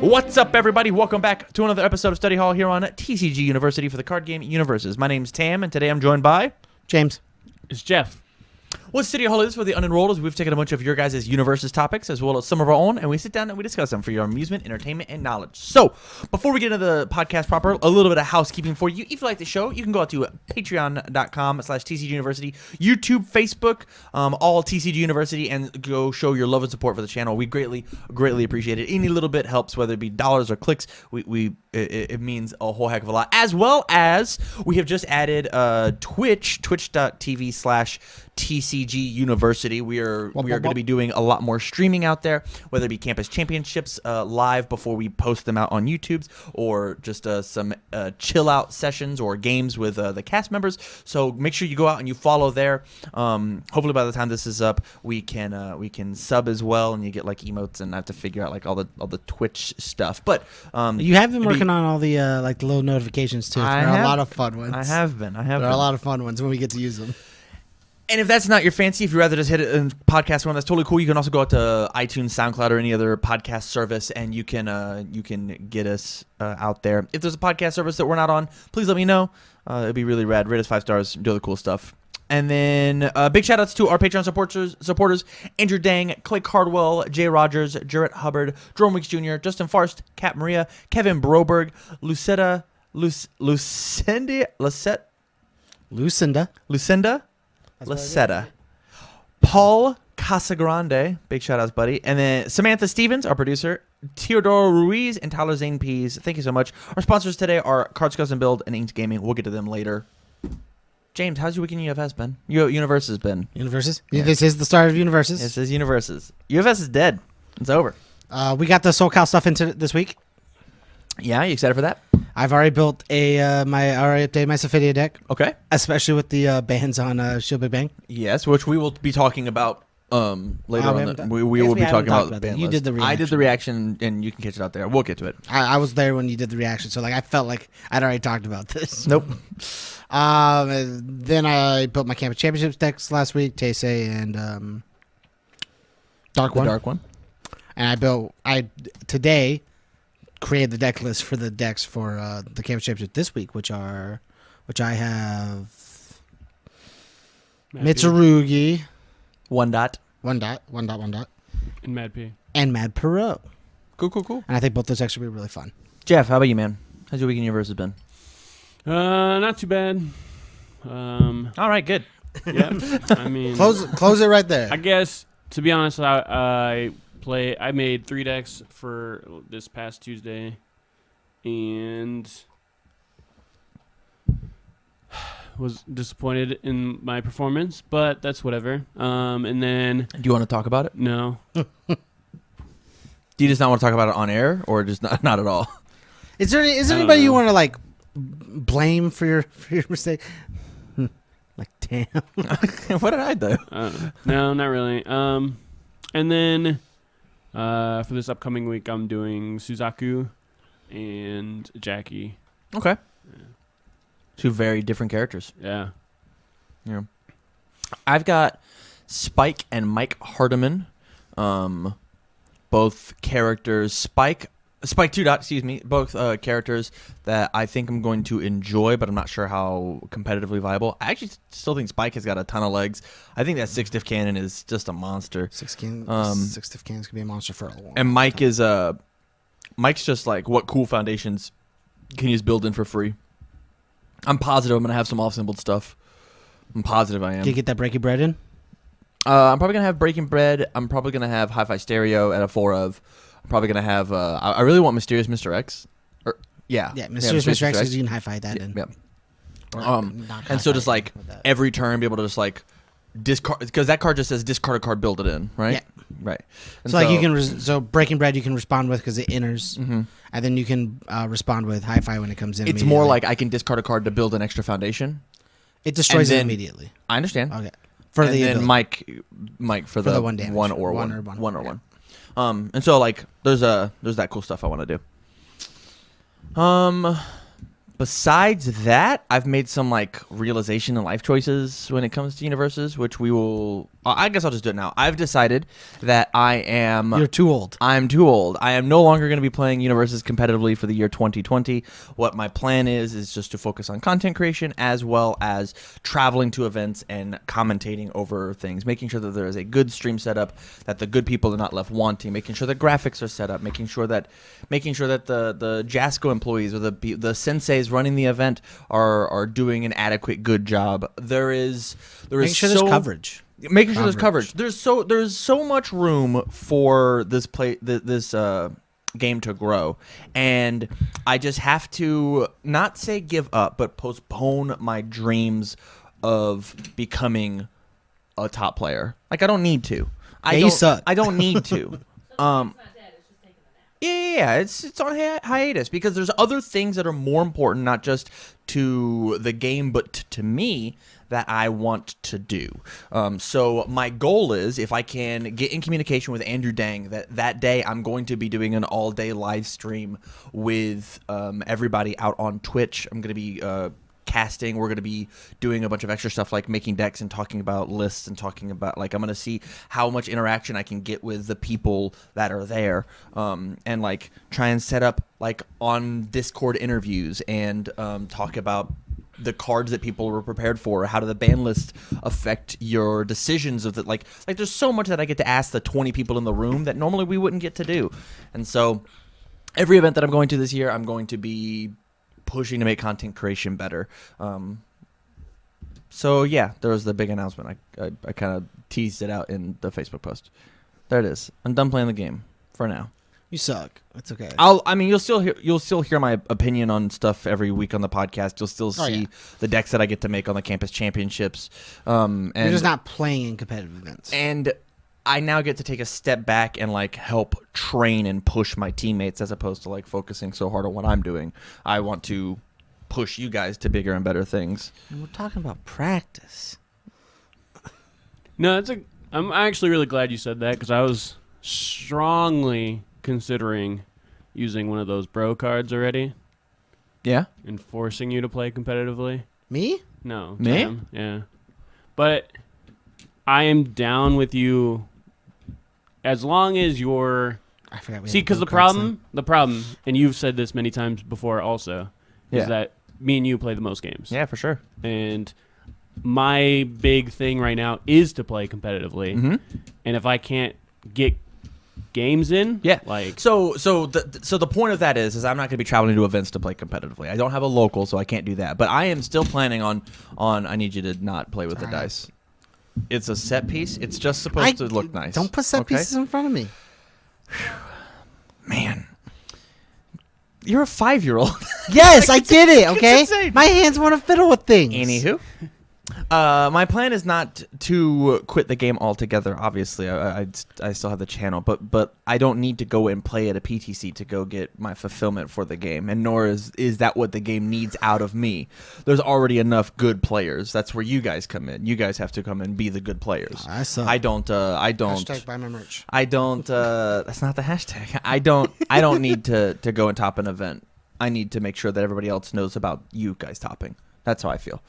What's up, everybody? Welcome back to another episode of Study Hall here on TCGU University for the card game UniVersus. My name's Tam, and today I'm joined by... James. It's Jeff. What Study Hall is for the unenrolled is we've taken a bunch of your guys' UniVersus topics as well as some of our own, and we sit down and we discuss them for your amusement, entertainment, and knowledge. So, before we get into the podcast proper, a little bit of housekeeping for you. If you like the show, you can go out to patreon.com/TCG University, YouTube, Facebook, all TCG University, and go show your love and support for the channel. We greatly appreciate it. Any little bit helps, whether it be dollars or clicks. It means a whole heck of a lot. As well as we have just added twitch.tv/TCG University. We are going to be doing a lot more streaming out there, whether it be campus championships live before we post them out on YouTube's, or just some chill out sessions or games with the cast members. So make sure you go out and you follow there. Hopefully by the time this is up, we can sub as well, and you get like emotes, and I have to figure out like all the Twitch stuff. But you have been working on all the like the little notifications too. There are a lot of fun ones. I have been. There are a lot of fun ones when we get to use them. And if that's not your fancy, if you'd rather just hit it and podcast one, that's totally cool. You can also go out to iTunes, SoundCloud, or any other podcast service, and you can get us out there. If there's a podcast service that we're not on, please let me know. It'd be really rad. Rate us 5 stars. Do other cool stuff. And then big shout outs to our Patreon supporters: Andrew Dang, Clay Cardwell, Jay Rogers, Jarrett Hubbard, Jerome Weeks Jr., Justin Farst, Kat Maria, Kevin Broberg, Lucinda, Lucetta, Paul Casagrande, big shout outs, buddy. And then Samantha Stevens, our producer, Teodoro Ruiz, and Tyler Zane Pease. Thank you so much. Our sponsors today are Cards Custom Build and Inked Gaming. We'll get to them later. James, how's your weekend UFS been? UniVersus been? UniVersus? Yeah. This is the start of UniVersus. This is UniVersus. UFS is dead. It's over. We got the SoCal stuff into this week. Yeah, you excited for that? I've already built I already updated my Sophidia deck. Okay. Especially with the bans on Shield Big Bang. Yes, which we will be talking about later on. We will be talking about the ban You list. did the reaction. I did the reaction, and you can catch it out there. We'll get to it. I was there when you did the reaction, so like I felt like I'd already talked about this. Nope. Then I built my Campus Championships decks last week, Taisei and Dark One. And I today created the deck list for the decks for the Campus Championship this week, which I have Mitsurugi, One dot. And And Mad Perot. Cool. And I think both those decks will be really fun. Jeff, how about you, man? How's your weekend UniVersus been? Not too bad. All right, good. Yeah. I mean, close it right there. I guess to be honest, I made 3 decks for this past Tuesday, and was disappointed in my performance, but that's whatever. And then, Do you want to talk about it? no, Do you just not want to talk about it on air, or just not at all? Is there anybody you want to like blame for your mistake? Like, damn. What did I do? no, not really. And then for this upcoming week, I'm doing Suzaku and Jackie. Okay. Yeah. 2 very different characters. Yeah. I've got Spike and Mike Hardiman. Both characters. Spike 2 dot, excuse me. Both characters that I think I'm going to enjoy, but I'm not sure how competitively viable. I actually still think Spike has got a ton of legs. I think that 6 diff cannon is just a monster. 6 diff cannons could be a monster for a long And Mike time. is Mike's just like, what cool foundations can you just build in for free? I'm positive I'm gonna have some off-symboled stuff. I'm positive I am. Did you get that Breaking Bread in? I'm probably gonna have Breaking Bread. I'm probably gonna have Hi-Fi Stereo at a 4 of. I'm probably gonna have. I really want Mysterious Mr. X. Mysterious Mr. X, because you can hi-fi that in. Yeah. And so just like every turn, be able to just like discard, because that card just says discard a card, build it in, right? Yeah. Right. And so like you can so Breaking Bread you can respond with because it enters, and then you can respond with hi-fi when it comes in. It's more like I can discard a card to build an extra foundation. It destroys it immediately. I understand. Okay. And then Mike for the 1 damage. 1 or 1. And so like there's that cool stuff I want to do. Besides that, I've made some like realization and life choices when it comes to UniVersus, which we will. I guess I'll just do it now. I've decided that I am. You're too old. I'm too old. I am no longer going to be playing UniVersus competitively for the year 2020. What my plan is just to focus on content creation as well as traveling to events and commentating over things, making sure that there is a good stream setup, that the good people are not left wanting, making sure the graphics are set up, making sure that the Jasco employees or the senseis running the event are doing an adequate good job. There is Make sure there's coverage. Making sure there's coverage. There's so much room for this game to grow, and I just have to not say give up, but postpone my dreams of becoming a top player. Like I don't need to. You suck. I don't need to. Yeah, it's on hiatus because there's other things that are more important, not just to the game, but to me that I want to do. So my goal is, if I can get in communication with Andrew Dang, that day I'm going to be doing an all-day live stream with everybody out on Twitch. I'm going to be casting. We're going to be doing a bunch of extra stuff like making decks and talking about lists and talking about like I'm going to see how much interaction I can get with the people that are there, and like try and set up like on Discord interviews and talk about the cards that people were prepared for. How do the ban list affect your decisions of the like there's so much that I get to ask the 20 people in the room that normally we wouldn't get to do. And so every event that I'm going to this year, I'm going to be pushing to make content creation better. So yeah, there was the big announcement. I kind of teased it out in the Facebook post. There it is. I'm done playing the game for now. You suck. It's okay. You'll still hear my opinion on stuff every week on the podcast. You'll still see the decks that I get to make on the campus championships. And you're just not playing in competitive events. And I now get to take a step back and like help train and push my teammates as opposed to like focusing so hard on what I'm doing. I want to push you guys to bigger and better things. And we're talking about practice. No, I'm actually really glad you said that because I was strongly considering using one of those bro cards already. Yeah? And forcing you to play competitively. Me? No. Me? Tim, yeah. But I am down with you as long as you're... I forgot. See, because the problem, and you've said this many times before also, is that me and you play the most games. Yeah, for sure. And my big thing right now is to play competitively. Mm-hmm. And if I can't get games in, like so the point of that is I'm not going to be traveling to events to play competitively. I don't have a local, so I can't do that. But I am still planning on I need you to not play with the dice. It's a set piece. It's just supposed to look nice. Don't put set pieces in front of me. Man, you're a 5-year-old. Yes, I get it. Okay, insane. My hands want to fiddle with things. Anywho. My plan is not to quit the game altogether. Obviously, I still have the channel, but I don't need to go and play at a PTC to go get my fulfillment for the game, and nor is that what the game needs out of me. There's already enough good players. That's where you guys come in. You guys have to come and be the good players. I suck. I don't. Hashtag buy my merch. I don't. That's not the hashtag. I don't need to go and top an event. I need to make sure that everybody else knows about you guys topping. That's how I feel.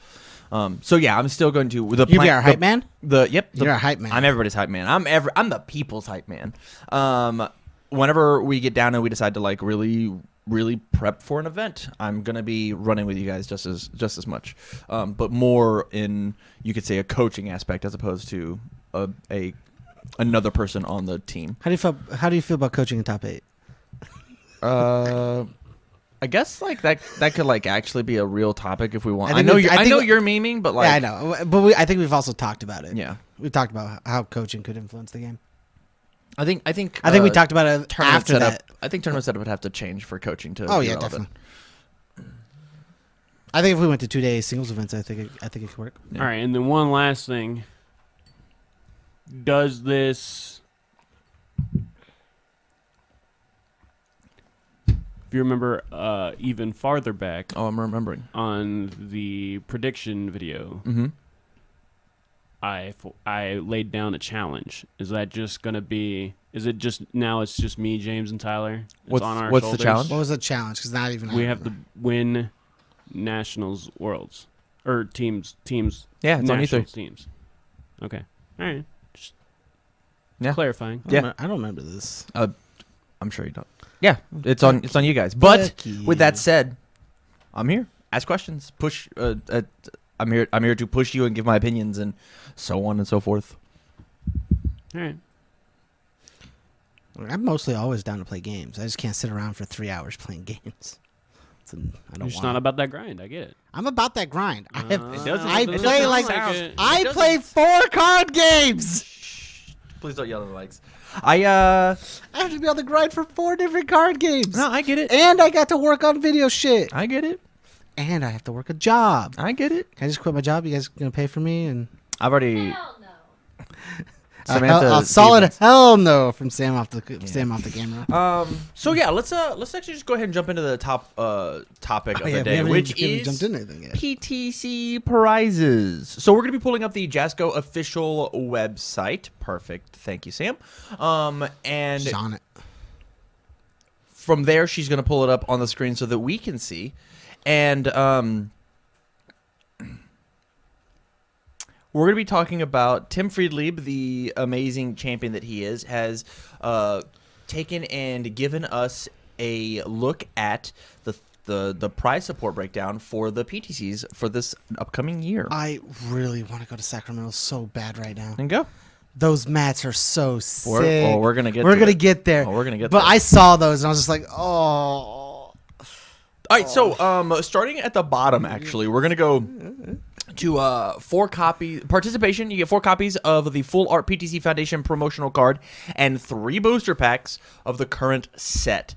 So yeah, I'm still going to You be our hype man. You're a hype man. I'm everybody's hype man. I'm the people's hype man. Whenever we get down and we decide to like really prep for an event, I'm gonna be running with you guys just as much, but more in, you could say, a coaching aspect as opposed to another person on the team. How do you feel about coaching in top 8? I guess like that could like actually be a real topic if we want. I I know think you're memeing, but like yeah, I know, but I think we've also talked about it. Yeah, we've talked about how coaching could influence the game. I think we talked about it after that. I think tournament setup would have to change for coaching to. Oh be yeah, relevant. definitely. I think if we went to 2-day singles events, I think it could work. Yeah. All right, and then one last thing. Does this? If you remember, even farther back. Oh, I'm remembering. On the prediction video, I laid down a challenge. Is that just gonna be? Is it just now? It's just me, James, and Tyler. It's on our what's shoulders. the challenge? What was the challenge? Because not even we have to win Nationals Worlds or teams. Yeah, it's on Nationals E3. teams. Okay, all right. Just Yeah. clarifying. I don't remember this. I'm sure you don't. Yeah, it's on you guys. But Fuck you. with that said, I'm here. Ask questions. Push. I'm here to push you and give my opinions and so on and so forth. All right. I'm mostly always down to play games. I just can't sit around for 3 hours playing games. I You're don't just want. not about that grind. I get it. I'm about that grind. I have. It doesn't- I it play doesn't like. sound it. I doesn't- play 4 card games. Please don't yell at the mics. I have to be on the grind for 4 different card games. No, I get it. And I got to work on video shit. I get it. And I have to work a job. I get it. Can I just quit my job? You guys gonna pay for me? And I've already. Hell no. a solid hell no from Sam off the camera. So yeah, let's actually just go ahead and jump into the top topic of the we day, haven't which even is jumped into anything yet. PTC prizes. So we're gonna be pulling up the Jasco official website. Perfect. Thank you, Sam. And She's on it. from there, she's gonna pull it up on the screen so that we can see. And we're going to be talking about Tim Friedlieb, the amazing champion that he is, has taken and given us a look at the prize support breakdown for the PTCs for this upcoming year. I really want to go to Sacramento so bad right now. And go. Those mats are so sick. We're going to get We're to gonna it. get there. Oh, we're going to get But there. I saw those and I was just like, oh. All right, so starting at the bottom, actually, we're gonna go to 4 copy participation. You get 4 copies of the Full Art PTC Foundation promotional card and 3 booster packs of the current set.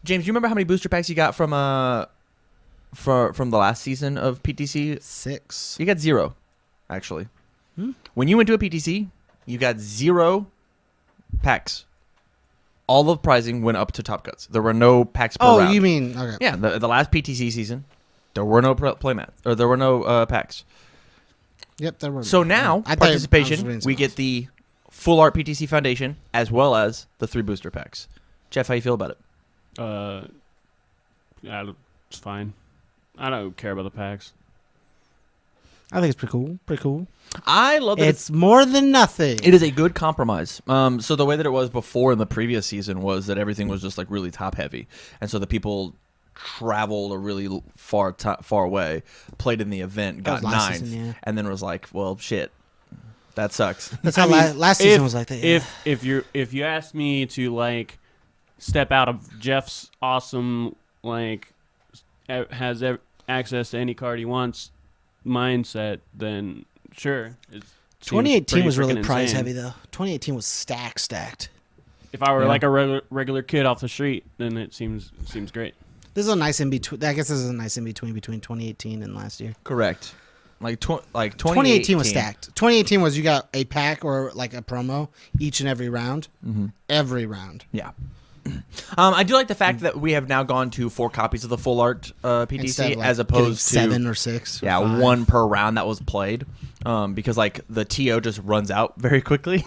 James, do you remember how many booster packs you got from the last season of PTC? 6. You got 0, actually. When you went to a PTC, you got 0 packs. All of pricing went up to top cuts. There were no packs per round. You mean okay? Yeah, the last PTC season, there were no playmats, or there were no packs. Yep, there were. So now, I thought I was participation, reading we something get else. the Full Art PTC Foundation, as well as the 3 booster packs. Jeff, how you feel about it? Yeah, it's fine. I don't care about the packs. I think it's pretty cool. Pretty cool. I love that It's more than nothing. it is a good compromise. So the way that it was before in the previous season was that everything was just like really top heavy, and so the people traveled a really far away, played in the event, That got was last 9th, season, yeah. and then was like, well, shit, that sucks. That's how last season was like that. Yeah. If you ask me to like step out of Jeff's awesome like has access to any card he wants mindset, then sure. 2018 was really prize heavy though. 2018 was stacked. If I were Yeah. like a regular kid off the street, then it seems great. This is a nice in between. I guess this is a nice in between 2018 and last year. Correct. Like 2018 was stacked. 2018 was you got a pack or like a promo each and every round. Mm-hmm. Every round. Yeah. I do like the fact that we have now gone to 4 copies of the Full Art PTC Instead of, like, as opposed to getting 7 or 6. or yeah, 5. 1 per round that was played. Because like the TO just runs out very quickly.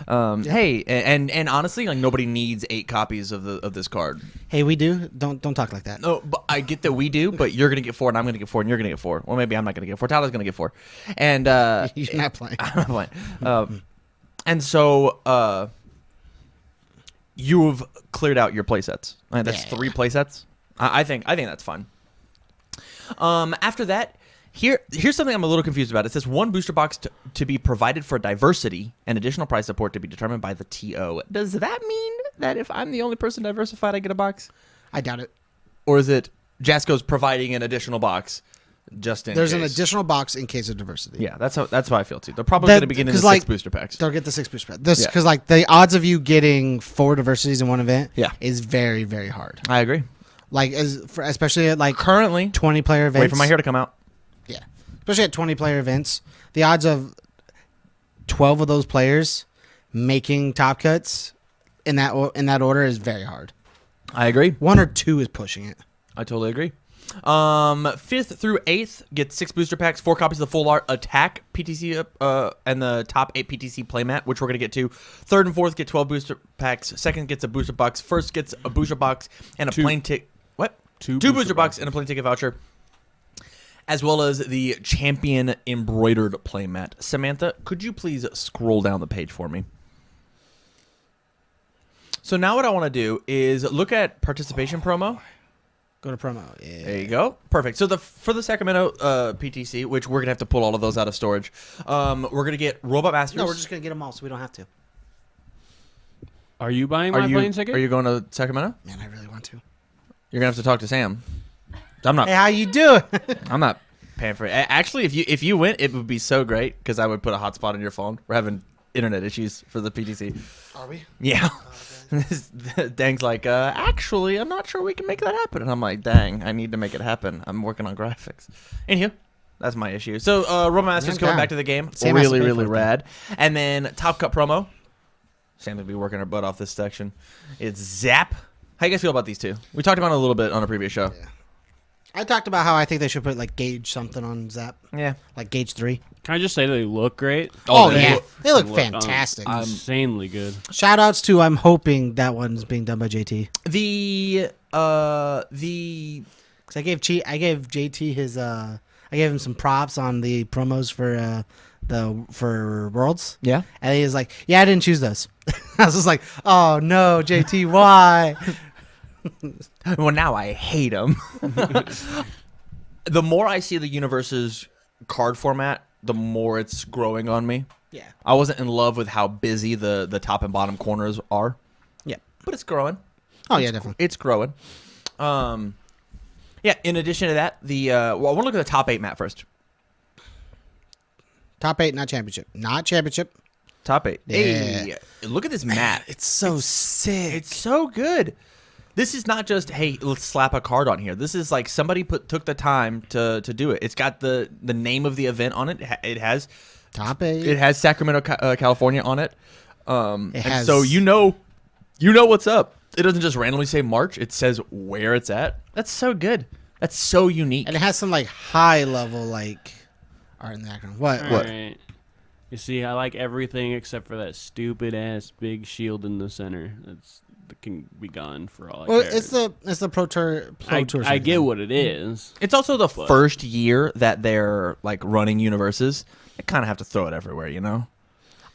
Hey, and honestly, like nobody needs 8 copies of this card. Hey, we do. Don't talk like that. No, but I get that we do, but you're gonna get 4, and I'm gonna get 4, and you're gonna get 4. Well, maybe I'm not gonna get 4. Tyler's gonna get 4, and You're not playing. I'm not playing. And so you've cleared out your playsets. That's Yeah. 3 playsets. I think that's fun. After that, here's something I'm a little confused about. It says 1 booster box to be provided for diversity and additional prize support to be determined by the TO. Does that mean that if I'm the only person diversified, I get a box? I doubt it. Or is it Jasco's providing an additional box just in There's case? an additional box in case of diversity. Yeah, that's how I feel too. They're probably going to begin in the 6 booster packs. They'll get the 6 booster pack. This Yeah. because like the odds of you getting 4 diversities in one event Yeah. is very very hard. I agree. Like especially at like Currently, 20 player events. wait for my hair to come out. Yeah, especially at 20 player events, the odds of 12 of those players making top cuts in that order is very hard. I agree. 1 or 2 is pushing it. I totally agree. 5th through 8th get 6 booster packs, 4 copies of the Full Art Attack PTC, and the top 8 PTC playmat, which we're gonna get to. 3rd and 4th get 12 booster packs. 2nd gets a booster box. 1st gets a booster box and a 2. plane ticket. What? Two booster box and a plane ticket voucher, as well as the champion embroidered playmat. Samantha, could you please scroll down the page for me? So now what I want to do is look at participation promo. Go to promo. Yeah. There you go. Perfect. So for the Sacramento PTC, which we're gonna have to pull all of those out of storage, we're gonna get Robot Masters. No, we're just gonna get them all, so we don't have to. Are you buying my plane ticket? Are you going to Sacramento? Man, I really want to. You're gonna have to talk to Sam. I'm not. Hey, how you doing? I'm not paying for it. Actually, if you went, it would be so great because I would put a hotspot on your phone. We're having internet issues for the PTC. Are we? Yeah. Dang's like, actually, I'm not sure we can make that happen. And I'm like, dang, I need to make it happen. I'm working on graphics. Anywho, that's my issue. So, Robot Masters coming back to the game. Sam has to Really, pay really for it, rad. And then Top Cut promo. Sam's going to be working her butt off this section. It's Zap. How you guys feel about these two? We talked about it a little bit on a previous show. Yeah. I talked about how I think they should put like Gauge something on Zap. Yeah. Like Gauge 3. Can I just say they look great? Oh, they yeah. look- They look Look, fantastic. Insanely good. Shout outs to I'm hoping that one's being done by JT. The Cuz I gave JT his I gave him some props on the promos for Worlds. yeah. And he was like, "Yeah, I didn't choose those." I was just like, "Oh no, JT, why?" Well, now I hate them. The more I see the UniVersus card format, the more it's growing on me. Yeah. I wasn't in love with how busy the top and bottom corners are, Yeah. but it's growing. Oh yeah, definitely. It's growing. Yeah. In addition to that, I want to look at the top 8 mat first. Top 8, not championship. Not championship. Top 8. Yeah. Hey, look at this mat. It's so sick. It's so good. This is not just, hey, let's slap a card on here. This is like somebody took the time to do it. It's got the name of the event on it. It has Top 8. It has Sacramento, California on it. has- So you know what's up. It doesn't just randomly say March. It says where it's at. That's so good. That's so unique. And it has some like high level like art in the background. What? What? Alright. You see, I like everything except for that stupid ass big shield in the center. That can be gone for all I Well, care. it's the Pro Tour. I circuit get thing. what it is. It's also the first year that they're like running UniVersus. They kind of have to throw it everywhere, you know.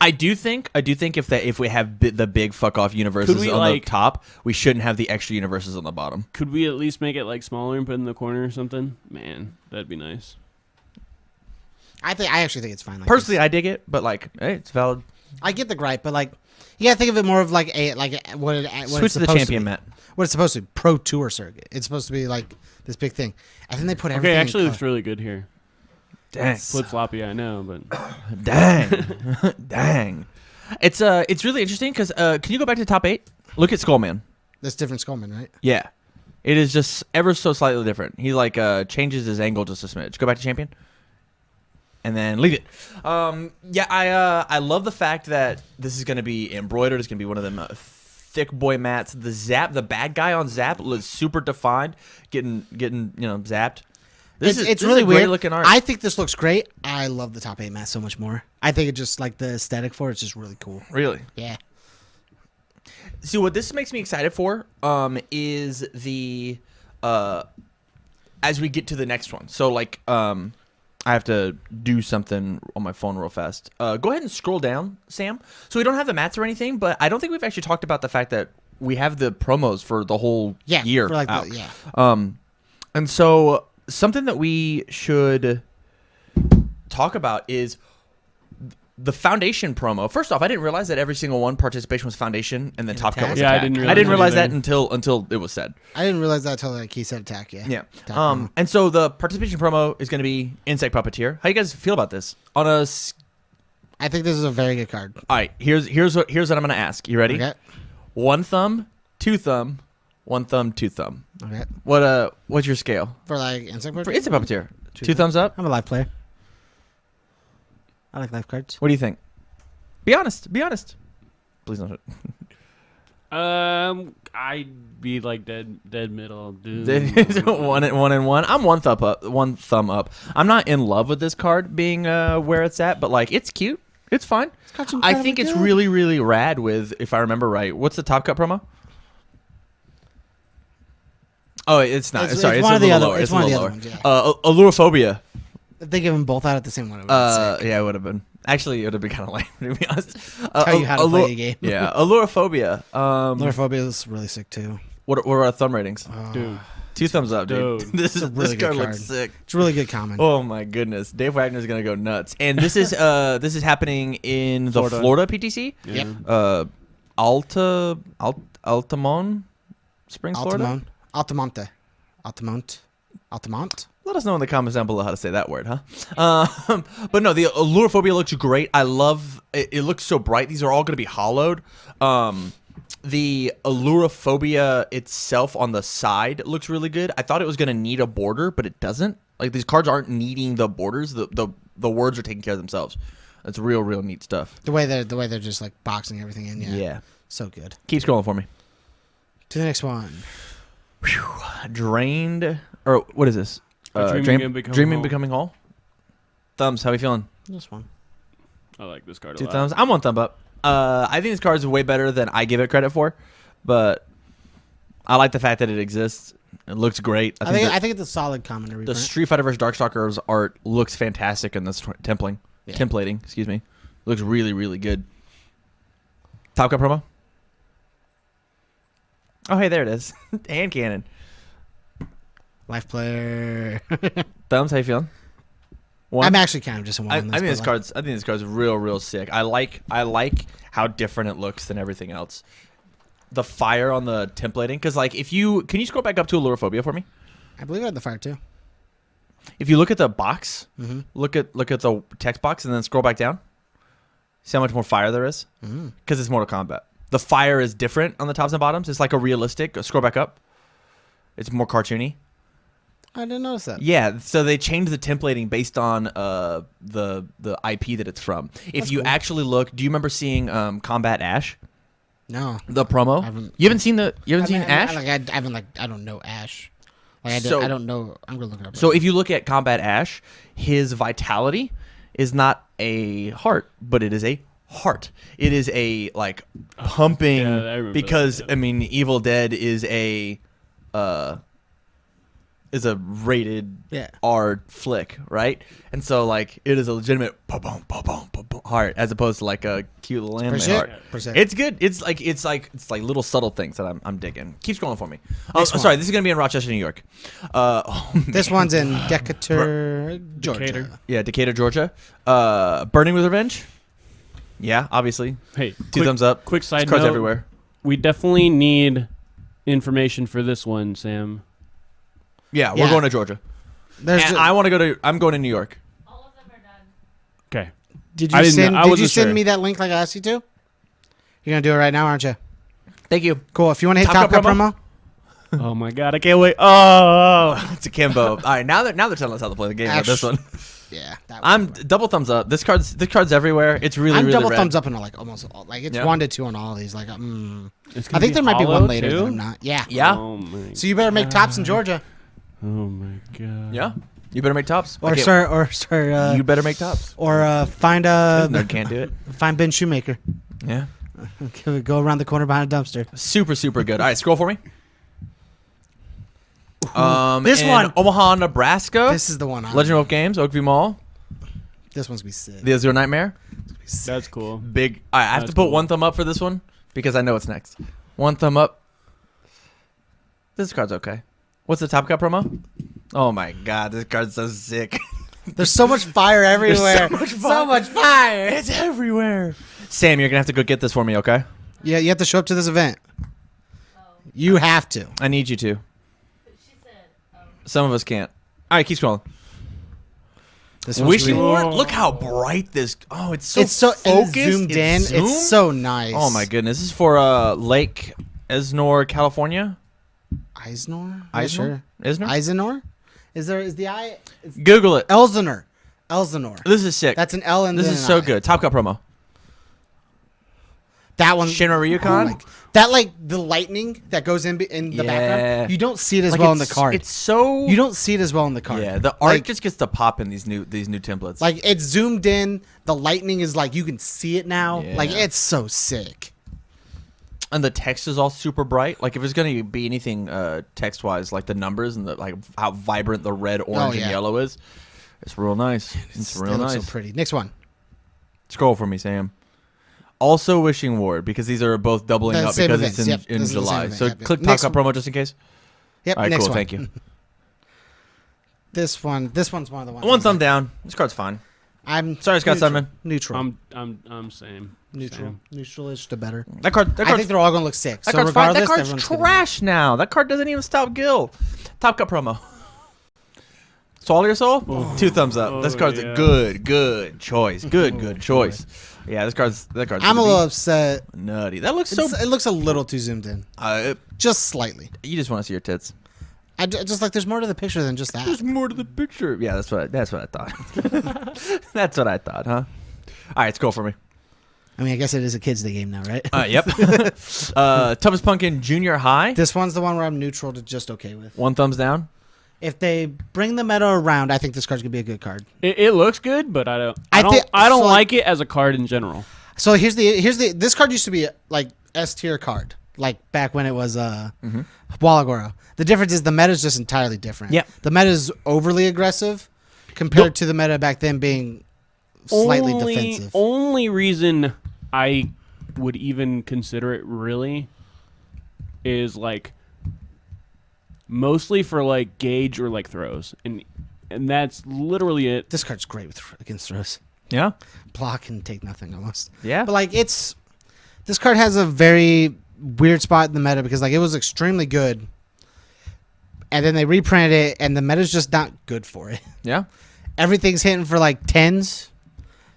I do think if we have the big fuck off UniVersus on the top, we shouldn't have the extra UniVersus on the bottom. Could we at least make it like smaller and put it in the corner or something? Man, that'd be nice. I actually think it's fine. Like Personally, this. I dig it, but like, hey, it's valid. I get the gripe, but like, you gotta think of it more of like what Switch it's to the supposed champion be. mat. What it's supposed to be, Pro Tour circuit. It's supposed to be like this big thing. I think they put everything. Okay, actually in looks really good here. Dang. Flip floppy, I know, but Dang. Dang. It's really interesting because can you go back to the top 8? Look at Skullman. That's different Skullman, right? Yeah. It is just ever so slightly different. He like changes his angle just a smidge. Go back to champion. And then leave it. Yeah, I love the fact that this is going to be embroidered. It's going to be one of them thick boy mats. The bad guy on Zap looks super defined, getting zapped. It's really weird. Looking art. I think this looks great. I love the top 8 mat so much more. I think it just like the aesthetic for it's just really cool. Really. Yeah. See, what this makes me excited for is the as we get to the next one. So like I have to do something on my phone real fast. Go ahead and scroll down, Sam. So we don't have the mats or anything, but I don't think we've actually talked about the fact that we have the promos for the whole year for like out. yeah. And so something that we should talk about is the foundation promo. First off, I didn't realize that every single one participation was foundation and then top cut was Yeah, I attack. didn't I didn't realize realize that that until it was said. I didn't realize that until like he said attack. Yeah. Yeah. Attack promo. And so the participation promo is going to be Insect Puppeteer. How you guys feel about this? I think this is a very good card. All right, here's what I'm going to ask. You ready? Okay. 1 thumb, 2 thumb, 1 thumb, 2 thumb. Okay. What's your scale? For like insect For puppeteer? Insect Puppeteer. 2 thumbs up? I'm a live player. I like live cards. What do you think? Be honest. Please don't. I'd be like dead middle, dude. one and one. I'm 1 thumb up. 1 thumb up. I'm not in love with this card being where it's at, but like it's cute. It's fine. I think it's really, really rad with, if I remember right, what's the top cut promo? Oh, it's not. It's- Sorry, it's it's one a of the little other- lower. it's a one of little the other lower. ones, Alurophobia. If they give them both out at the same one, it would be sick. Yeah, it would have been. Actually, it would have been kind of lame, to be honest. Tell you how to play a game. Yeah, Alurophobia. Lorophobia is really sick too. What are our thumb ratings? Dude. 2 thumbs up, dude. Dude. This It's a is really this card good looks card. sick. It's a really good common. Oh my goodness, Dave Wagner's gonna go nuts. And this is happening in the Florida. Florida PTC. Yeah. Yep. Altamont Springs, Florida. Altamont. Let us know in the comments down below how to say that word, huh? But no, the Alurophobia looks great. I love it. It looks so bright. These are all going to be hollowed. The Alurophobia itself on the side looks really good. I thought it was going to need a border, but it doesn't. Like, these cards aren't needing the borders. The words are taking care of themselves. It's real neat stuff. The way they're just like boxing everything in. Yeah. So good. Keep scrolling for me. To the next one. Drained, or what is this? Dreaming Becoming Whole. Thumbs, how are you feeling? This one. I like this card a 2 lot. thumbs. I'm 1 thumb up. I think this card is way better than I give it credit for, but I like the fact that it exists. It looks great. I think it's a solid common to the reprint. Street Fighter vs. Darkstalkers art looks fantastic in this templating. Excuse me. Looks really good. Top Cut promo. Oh, hey, there it is. Hand cannon. Life player. Thumbs, how you feeling? 1. I'm actually kind of just a one. I on this, think but this card's. I think this card's real sick. I like how different it looks than everything else. The fire on the templating, because like can you scroll back up to Alurophobia for me? I believe I had the fire too. If you look at the box, Mm-hmm. look at the text box, and then scroll back down. See how much more fire there is? Mm-hmm. Because it's Mortal Kombat. The fire is different on the tops and bottoms. It's like a realistic. Scroll back up. It's more cartoony. I didn't notice that. Yeah, so they changed the templating based on the IP that it's from. If That's you cool. actually look, do you remember seeing Combat Ash? No. The promo? I haven't- You haven't seen Ash? I don't know Ash. I So- don't know. I'm gonna look it up. So if you look at Combat Ash, his vitality is not a heart, but it is a heart. It is a like pumping Yeah, I remember because that, yeah. I mean Evil Dead is a rated Yeah. R flick, right? And so like it is a legitimate pa-boom, pa-boom, pa-boom heart as opposed to like a cute little anime Percent. heart. Percent. It's good. It's like little subtle things that I'm digging. Keep scrolling for me. Oh, Next one. sorry. This is gonna be in Rochester, New York. This one's in Decatur, Georgia. Decatur. Yeah, Decatur, Georgia. Burning with Revenge. Yeah, obviously. Hey, 2 thumbs up. Quick side Cards note. everywhere. We definitely need information for this one, Sam. Yeah, we're Yeah. going to Georgia. There's And a- I want to go to. I'm going to New York. All of them are done. Okay. Did I you didn't send? know- I Did you wasn't send sure. me that link like I asked you to? You're gonna do it right now, aren't you? Thank you. Cool. If you want to hit Top Top Cut Cut promo? promo, Oh my god, I can't wait. Oh. It's a Kimbo. All right, now they're telling us how to play the game with this one. yeah, that I'm double thumbs up. This card's everywhere. It's really I'm really double rad. thumbs up on like almost all. Like it's Yeah. 1 to 2 on all these. Like, It's I gonna think there might be hollow, one later too? that I'm not. Yeah. Yeah. Oh my. So you better make tops in Georgia, Oh my god. Yeah. You better make tops. or Okay, start, you better make tops. find This nerd can't do it. find Ben Shoemaker. Yeah. Go around the corner behind a dumpster. Super good. All right, scroll for me. This in one. Omaha, Nebraska. This is the one. Legend of Wolf Games, Oakview Mall. This one's gonna be sick. The Azure Nightmare. That's cool. Big. All right, I have to That's put cool. 1 thumb up for this one because I know what's next. 1 thumb up. This card's okay. What's the Top Cut promo? Oh my god, this card's so sick. There's so much fire everywhere. so much fire. It's everywhere. Sam, you're gonna have to go get this for me, okay? Yeah, you have to show up to this event. You have to. I need you to. But she said, Some of us can't. All right, keep scrolling. This one's Wishing gonna be- War. Look how bright this. Oh, it's so It's so focused. zoomed in. zoomed. It's so nice. Oh my goodness, this is for Lake Esnor, California. Eisnor? Eisnor? Sure. Esnor? Eisenor? Is the I? It's Google it. Elsinore. Elsinore. This is sick. That's an L and This then is an so I. good. Top Cut promo. That one. Shinra Ryukan. That like the lightning that goes in the Yeah. background. You don't see it as Like, well in the it's- card. It's so. You don't see it as well in the card. Yeah, the art Like- just gets to pop in these new templates. Like it's zoomed in. The lightning is like you can see it now. Yeah. Like it's so sick. And the text is all super bright. Like if it's gonna be anything text wise, like the numbers and the like how vibrant the red, orange, and yellow is, it's real nice. It's real nice. So pretty. Next one. Scroll for me, Sam. Also Wishing Ward, because these are both doubling up because it's in July. So click Top Cut promo just in case. Yep. All right, next cool. one. Thank you. This one's one of the ones. One thumb down. This card's fine. I'm sorry, Scott Simon. Neutral. I'm same. Neutral. Same. Neutral is the better. That card. I think they're all gonna look sick. That So card's fine. That regardless, card's trash now. That card doesn't even stop Gil. Top Cut promo. Swallow your soul. Oh. 2 thumbs up. This card's a good choice. Good choice. Yeah, that card's. I'm a little upset. Nutty. That looks so. It looks a little too zoomed in. Just slightly. You just want to see your tits. I just like there's more to the picture than just that. There's more to the picture. Yeah, that's what I thought. That's what I thought, huh? All right, scroll for me. I mean, I guess it is a kids' day game now, right? Yep. Toughest Pumpkin Junior High. This one's the one where I'm neutral to just okay with. 1 thumbs down. If they bring the meta around, I think this card's gonna be a good card. It looks good, but I don't So, like it as a card in general. So here's the this card used to be like S tier card, like back when it was Walagoro. The difference is the meta is just entirely different. Yeah. The meta is overly aggressive compared to the meta back then being slightly defensive. Only reason I would even consider it really is like mostly for like gauge or like throws, and that's literally it. This card's great against throws. Yeah. Block and take nothing almost. Yeah. But like this card has a very weird spot in the meta because like it was extremely good. And then they reprinted it, and the meta's just not good for it. Yeah. Everything's hitting for like 10s.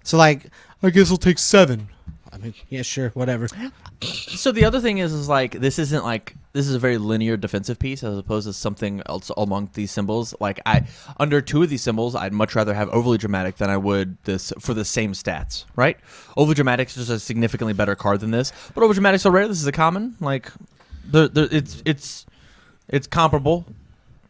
So like, I guess I'll take 7. I mean, yeah, sure, whatever. So the other thing is like this is a very linear defensive piece as opposed to something else among these symbols. Like under 2 of these symbols, I'd much rather have Overly Dramatic than I would this for the same stats, right? Overly Dramatic is just a significantly better card than this, but Overly Dramatic's so rare. This is a common. Like, it's comparable.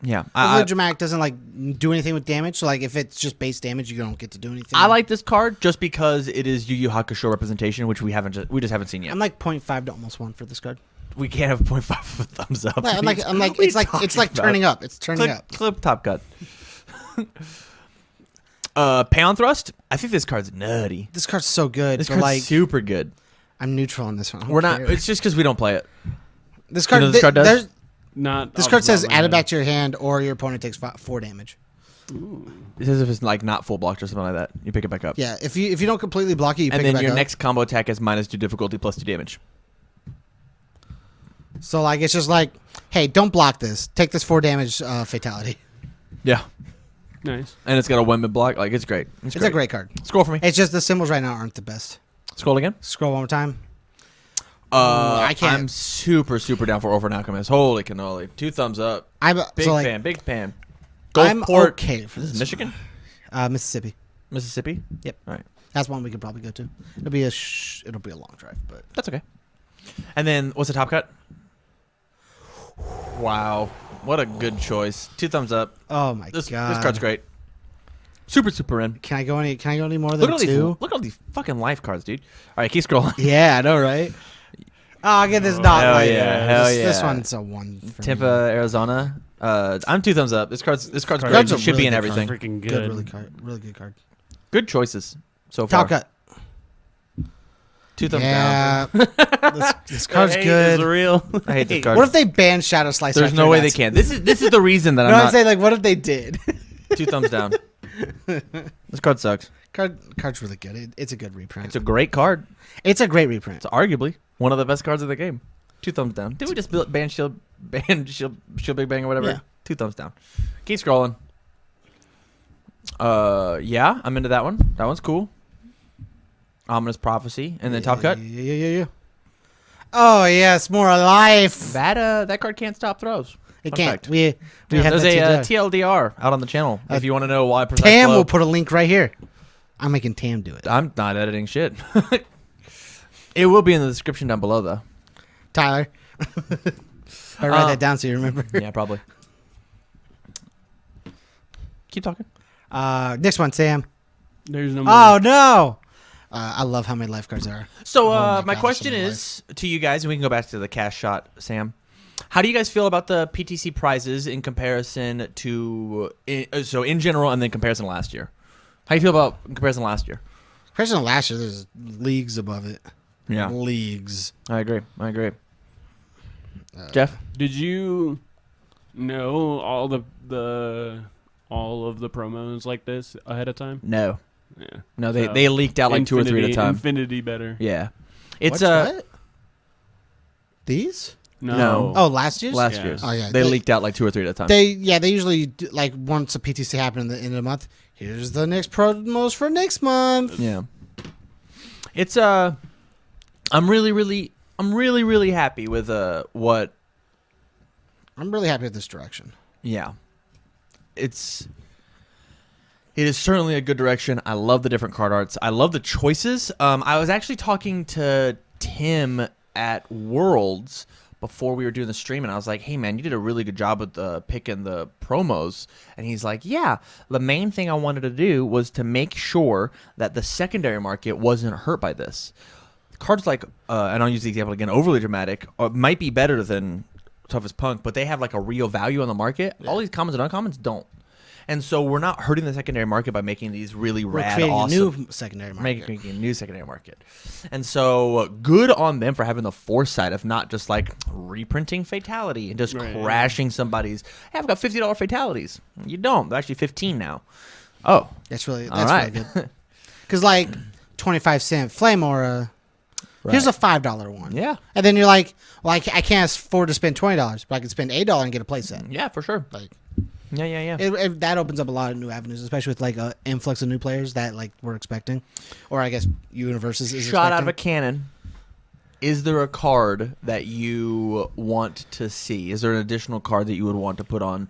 Yeah, Overly Dramatic doesn't like do anything with damage. So like, if it's just base damage, you don't get to do anything. I like this card just because it is Yu Yu Hakusho representation, which we just haven't seen yet. I'm like 0.5 to almost 1 for this card. We can't have 0.5 of a thumbs up. I'm like it's like turning up. It's turning up. Clip Top Cut. Pound Thrust. I think this card's nutty. This card's so good. This but card's like, super good. I'm neutral on this one. We're not. It's just because we don't play it. This card. You know this card does? This card says add it back to your hand, or your opponent takes 4 damage. Ooh. It says if it's like not full blocked or something like that, you pick it back up. Yeah, if you don't completely block it, you pick it and back then your up. next combo attack is -2 difficulty plus 2 damage. So like it's just like, hey, don't block this. Take this 4 damage fatality. Yeah, Nice. and it's got a women block. Like it's great. It's a great card. Scroll for me. It's just the symbols right now aren't the best. Scroll again. Scroll one more time. I can't. I'm super down for Over an Alchemist. Holy cannoli! 2 thumbs up. Big so like, fan. Big fan. I'm Gulfport. okay for This is this Michigan. Mississippi. Mississippi. Yep. All right. That's one we could probably go to. It'll be a long drive, but That's okay. And then what's the top cut? Wow, what a good choice. 2 thumbs up. oh my This god, card's great. Super in. Can I go any more Look than at all these. 2? Look at all these fucking life cards, dude. All right, keep scrolling. Yeah, I know, right? Oh, I'll get this not hell like yeah, hell this yeah. one's a 1 for Tampa, me. Arizona. I'm 2 thumbs up. This card's great. card's a It should be really in good everything. Freaking Good, good. really good card. Good choices so far. Top cut. 2 thumbs Yeah, this card's Hate good. is real. down. I hate this card. What if they ban Shadow Slicer? There's no way they can. This is the reason that No, I'm I'm not. saying like, what if they did? 2 thumbs down. This card sucks. Card's really good. It's a good reprint. It's a great card. It's a great reprint. It's arguably one of the best cards of the game. 2 thumbs down. Did we just ban shield big bang or whatever? Yeah. 2 thumbs down. Keep scrolling. Yeah, I'm into that one. That one's cool. Ominous Prophecy, and then top cut. Yeah. Oh yes, more life. That card can't stop throws. It Fun can't. fact. We have There's that a TLDR out on the channel if you want to know why. Precise Tam Flow- will put a link right here. I'm making Tam do it. I'm not editing shit. It will be in the description down below, though. Tyler. I write that down so you remember. Yeah, probably. Keep talking. Next one, Sam. There's no more. Oh no. I love how many life cards there are. So my my question gosh, is to you guys, and we can go back to the cash shot, Sam. How do you guys feel about the PTC prizes in comparison to in general, and then comparison to last year? How do you feel about in comparison to last year? Comparison to last year, there's leagues above it. Yeah, Leagues. I agree. Jeff, Did you know all of the promos like this ahead of time? no, Yeah. they leaked out like 2 or 3 at a time. Infinity better. Yeah, it's What? These? No. Oh, last year's? last Yeah. year's. Oh, yeah. They leaked out like 2 or 3 at a time. They usually do, like once a PTC happened in the end of the month. Here's the next promos for next month. Yeah. It's I'm really happy with what. I'm really happy with this direction. Yeah. It is certainly a good direction. I love the different card arts. I love the choices. I was actually talking to Tim at Worlds before we were doing the stream, and I was like, hey man, you did a really good job with picking the promos. And he's like, yeah, the main thing I wanted to do was to make sure that the secondary market wasn't hurt by this. Cards like and I'll use the example again, Overly Dramatic might be better than Toughest Punk, but they have like a real value on the market. All these commons and uncommons don't. And so we're not hurting the secondary market by making these really We're rad, creating awesome, a new secondary market. making a new secondary market. And so good on them for having the foresight of not just like reprinting Fatality and just Right. crashing somebody's. Hey, I've got $50 fatalities. You don't. They're actually 15 now. Oh, That's really all right. really good. Because like 25-cent Flame Aura, here's a $5 one. Yeah. And then you're like, well, I can't afford to spend $20, but I can spend $8 and get a playset. Yeah, for sure. Like Yeah. that opens up a lot of new avenues, especially with like an influx of new players that like we're expecting, or I guess UniVersus is Shot out of a expecting. cannon. Is there a card that you want to see? Is there an additional card that you would want to put on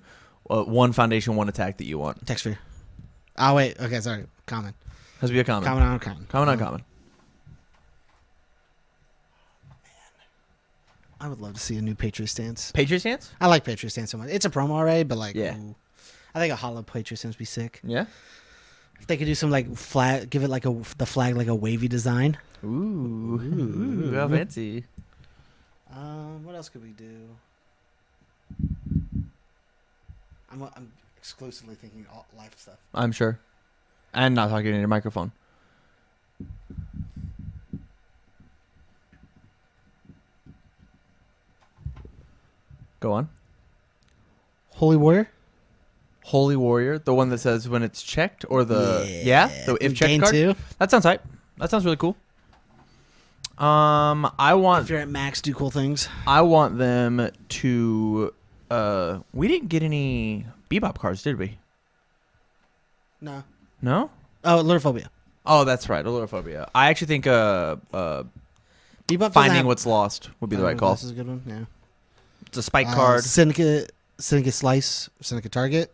one foundation, one attack that you want? Text Sphere. Oh wait, okay, sorry. Common. Has to be a common. Common on common. Common on common. I would love to see a new Patriot stance. Patriot stance? I like Patriot stance so much. It's a promo already, but like, Yeah. ooh. I think a hollow Patriot stance would be sick. Yeah. If they could do some like flag, give it like the flag like a wavy design. Ooh, how fancy. What else could we do? I'm exclusively thinking all life stuff. I'm sure. And not talking in your microphone. Go on. Holy Warrior. Holy Warrior, the one that says when it's checked, or the the if checked Gain card. 2. That sounds hype. That sounds really cool. I want If you're at max, do cool things. them to. We didn't get any Bebop cards, did we? No. No. Oh, Lurphobia. Oh, that's right, Allorophobia. I actually think Bebop doesn't Finding have- What's Lost would be the right call. This is a good one. Yeah. It's a spike card. Syndicate Slice, Syndicate Target.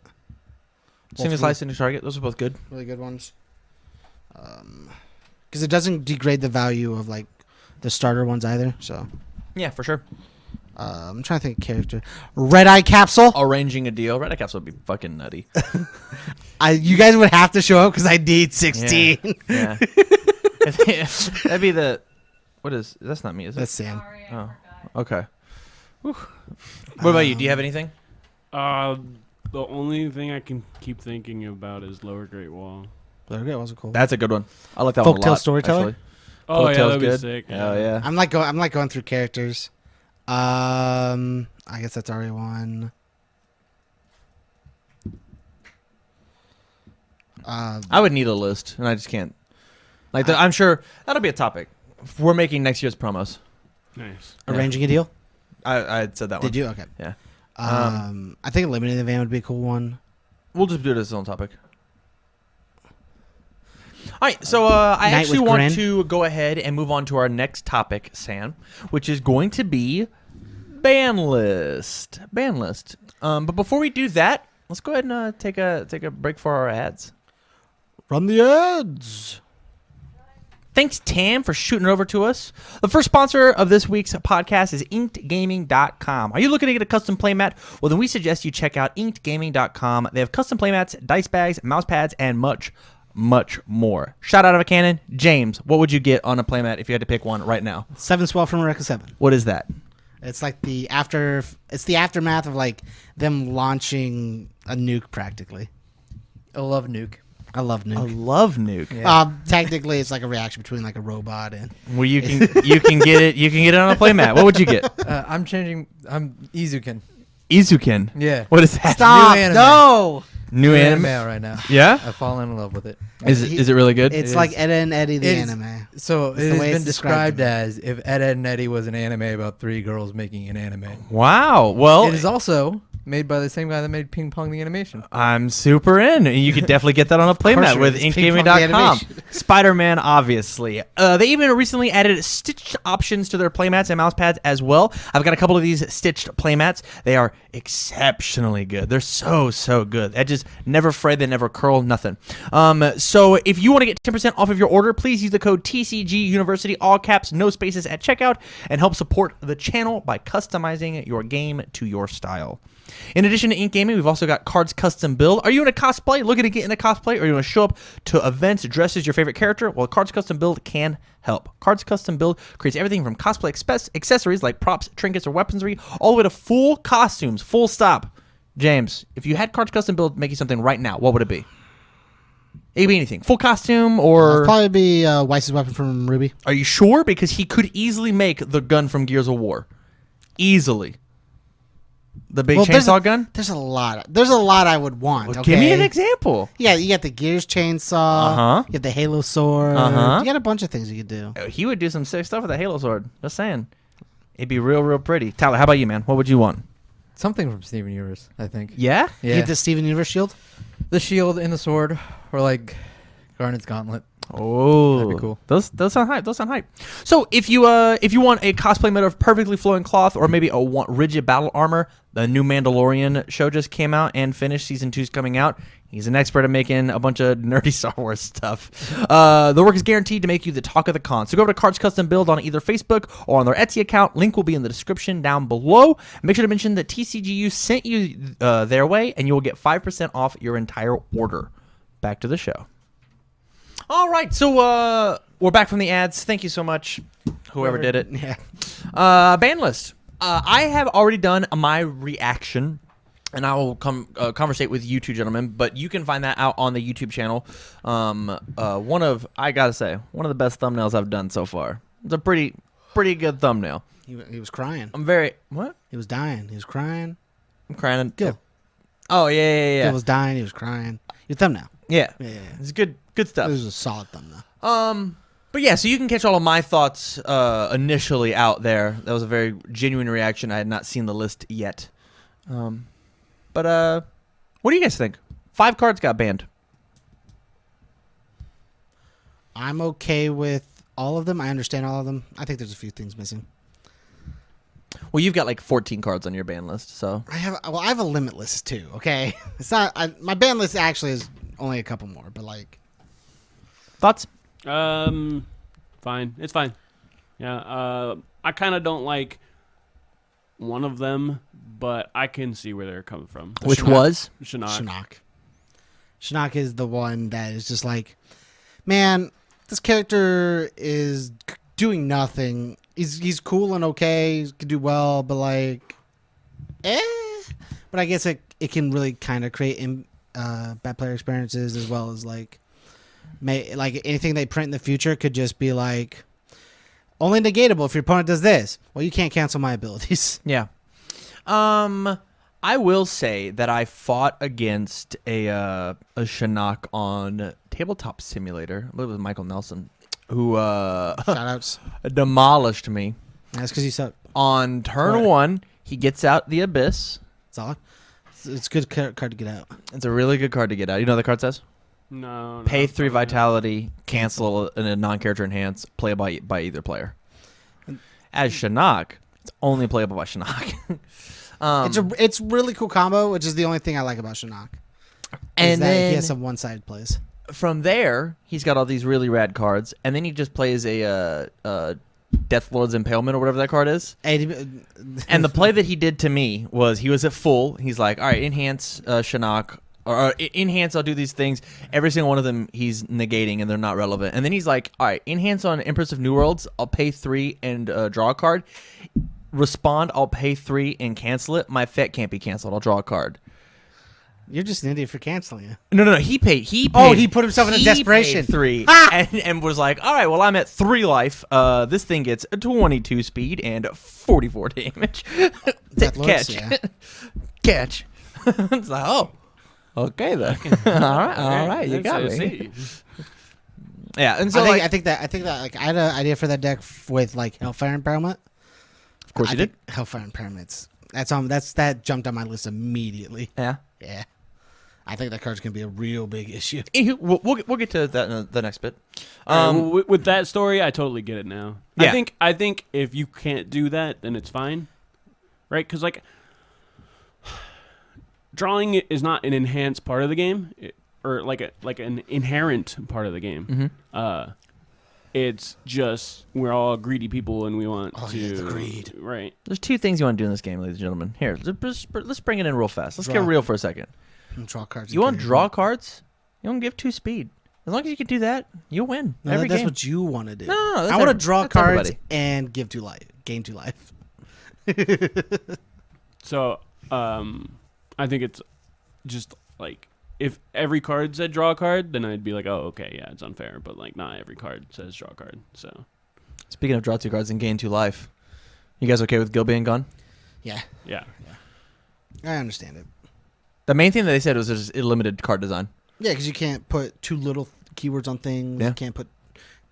Single Both slice into target. Those are both good. really good ones. Because it doesn't degrade the value of like the starter ones either. So Yeah, for sure. I'm trying to think of character. Red Eye Capsule. Arranging a deal. Red Eye Capsule would be fucking nutty. You guys would have to show up because I need 16. Yeah. That'd be the. What is? That's not me, is it? That's Sam. Sorry, I Oh. forgot. Okay. Whew. What about you? Do you have anything? The only thing I can keep thinking about is Lower Great Wall. Okay, wasn't cool. That's a good one. I like that one a Folktale lot. Storyteller? actually. Oh yeah, Folktale's that'd be good. sick. Hell yeah. I'm like going through characters. I guess that's already one. I would need a list, and I just can't. Like, I'm sure that'll be a topic. We're making next year's promos. Nice. Yeah. Arranging a deal. I had said that one. Did you? Okay. Yeah. I think eliminating the van would be a cool one. We'll just do it as its own topic. All right, so I Night actually with want Grin. to go ahead and move on to our next topic, Sam, which is going to be ban list. Ban list. But before we do that, let's go ahead and take a break for our ads. Run the ads. Thanks, Tam, for shooting it over to us. The first sponsor of this week's podcast is InkedGaming.com. Are you looking to get a custom playmat? Well, then we suggest you check out InkedGaming.com. They have custom playmats, dice bags, mouse pads, and much much more. Shot out of a cannon. James, what would you get on a playmat if you had to pick one right now? 7 Swell from Eureka 7. What is that? It's like it's the aftermath of like them launching a nuke practically. I love Nuke. I love A nuke. love nuke. Yeah. Technically, it's like a reaction between like a robot and. Well, you can get it. You can get it on a playmat. What would you get? I'm Izuken. Izuken. Yeah. What is that? Stop! New anime. No. New anime. right now. Yeah. I've fallen in love with it. Is it really good? It's It like is. Ed, and Eddie the It is. anime. So It's it the has way been it's described described to me. as if Ed, Ed and Eddie was an anime about 3 girls making an anime. Wow. Well, It is also made by the same guy that made Ping Pong the animation. I'm super in. You could definitely get that on a playmat you with is. Ping Pong the inkgaming.com. animation. Spider-Man, obviously. They even recently added stitched options to their playmats and mouse pads as well. I've got a couple of these stitched playmats. They are exceptionally good. They're so good. Edges never fray, they never curl, nothing. So if you want to get 10% off of your order, please use the code TCG University, all caps, no spaces at checkout, and help support the channel by customizing your game to your style. In addition to ink gaming, we've also got Cards Custom Build. Are you in a cosplay? Looking to get in a cosplay? Or you want to show up to events dressed as your favorite character? Well, Cards Custom Build can help. Cards Custom Build creates everything from cosplay accessories like props, trinkets, or weaponry, all the way to full costumes, full stop. James, if you had Cards Custom Build making something right now, what would it be? It could be anything. Full costume or... It'd probably be Weiss's weapon from Ruby. Are you sure? Because he could easily make the gun from Gears of War. Easily. The big chainsaw gun? There's a lot. There's a lot I would want. Well, Okay? give me an example. Yeah, you got the Gears chainsaw. Uh-huh. You got the Halo sword. Uh-huh. You got a bunch of things you could do. He would do some sick stuff with a Halo sword. Just saying. It'd be real pretty. Tyler, how about you, man? What would you want? Something from Steven Universe, I think. Yeah? You get the Steven Universe shield. The shield and the sword, or like Garnet's gauntlet. Oh, That'd be cool. Those sound hype. Those sound hype. So if you want a cosplay made of perfectly flowing cloth or maybe rigid battle armor, the new Mandalorian show just came out and finished. Season 2's coming out. He's an expert at making a bunch of nerdy Star Wars stuff. The work is guaranteed to make you the talk of the con. So go over to Cards Custom Build on either Facebook or on their Etsy account. Link will be in the description down below. Make sure to mention that TCGU sent you their way, and you will get 5% off your entire order. Back to the show. All right, so we're back from the ads. Thank you so much, whoever did it. Yeah. Ban list. I have already done my reaction, and I will conversate with you two gentlemen, but you can find that out on the YouTube channel. I gotta say, one of the best thumbnails I've done so far. It's a pretty good thumbnail. He was crying. What? He was dying. He was crying. I'm crying. Gil. Oh, yeah. He was dying. He was crying. Your thumbnail. Yeah. Yeah. It's good It stuff. was a solid thumbnail. But yeah, so you can catch all of my thoughts initially out there. That was a very genuine reaction. I had not seen the list yet. But what do you guys think? 5 cards got banned. I'm okay with all of them. I understand all of them. I think there's a few things missing. Well, you've got like 14 cards on your ban list, so I have a limit list too. Okay, it's not my ban list actually is only a couple more, but like thoughts? Fine. It's fine. Yeah. I kind of don't like one of them, but I can see where they're coming from. Which Shinnok. was? Shinnok. Shinnok is the one that is just like, man, this character is doing nothing. He's cool and okay. He can do well, but like, But I guess it can really kind of create bad player experiences as well as like anything they print in the future could just be like only negatable if your opponent does this. Well, you can't cancel my abilities. Yeah. I will say that I fought against a Shinnok on Tabletop Simulator. I believe it was Michael Nelson, who Shoutouts. demolished me. That's because you suck. On turn Right. 1, he gets out the Abyss. Solid. It's a good card to get out. It's a really good card to get out. You know what the card says? No. Pay 3 vitality, cancel a non-character enhance, play by either player. As Shinnok, it's only playable by Shinnok. It's really cool combo, which is the only thing I like about Shinnok. And that then he has some one-sided plays. from there, he's got all these really rad cards, and then he just plays a Deathlord's Impalement or whatever that card is. And the play that he did to me was he was at full. He's like, all right, enhance Shinnok, or enhance, I'll do these things. Every single one of them he's negating and they're not relevant. And then he's like, all right, enhance on Empress of New Worlds, I'll pay 3 and draw a card. Respond, I'll pay 3 and cancel it. My effect can't be canceled. I'll draw a card. You're just an idiot for canceling it. No. He paid. Oh, he put himself in a he desperation. paid 3 and was like, all right, well, I'm at 3 life. This thing gets a 22 speed and 44 damage. That looks, Catch. yeah. Catch. It's like, oh, okay then. all right, you got me. Yeah, and so I think that like I had an idea for that deck with like Hellfire Impalement. of course you did. Hellfire Impalements. That jumped on my list immediately. Yeah. Yeah. I think that card's gonna be a real big issue. Anywho, we'll get to that in the next bit. With that story, I totally get it now. Yeah. I think if you can't do that, then it's fine, right? Because like drawing is not an enhanced part of the game, or like an inherent part of the game. Mm-hmm. It's just we're all greedy people and we want to yeah, the greed. Right. There's 2 things you want to do in this game, ladies and gentlemen. Here, let's bring it in real fast. Let's get Draw. real for a second. Draw cards. You want to draw cards? You want to give 2 speed. As long as you can do that, you'll win every that's game. what you want to do. No, I want to draw that's cards everybody. and give 2 life, gain 2 life. So, I think it's just like if every card said draw a card, then I'd be like, oh, okay, yeah, it's unfair. But like, not every card says draw a card. So, Speaking of draw 2 cards and gain 2 life, you guys okay with Gil being gone? Yeah, yeah. I understand it. The main thing that they said was there's a limited card design. Yeah, because you can't put too little keywords on things. Yeah. You can't put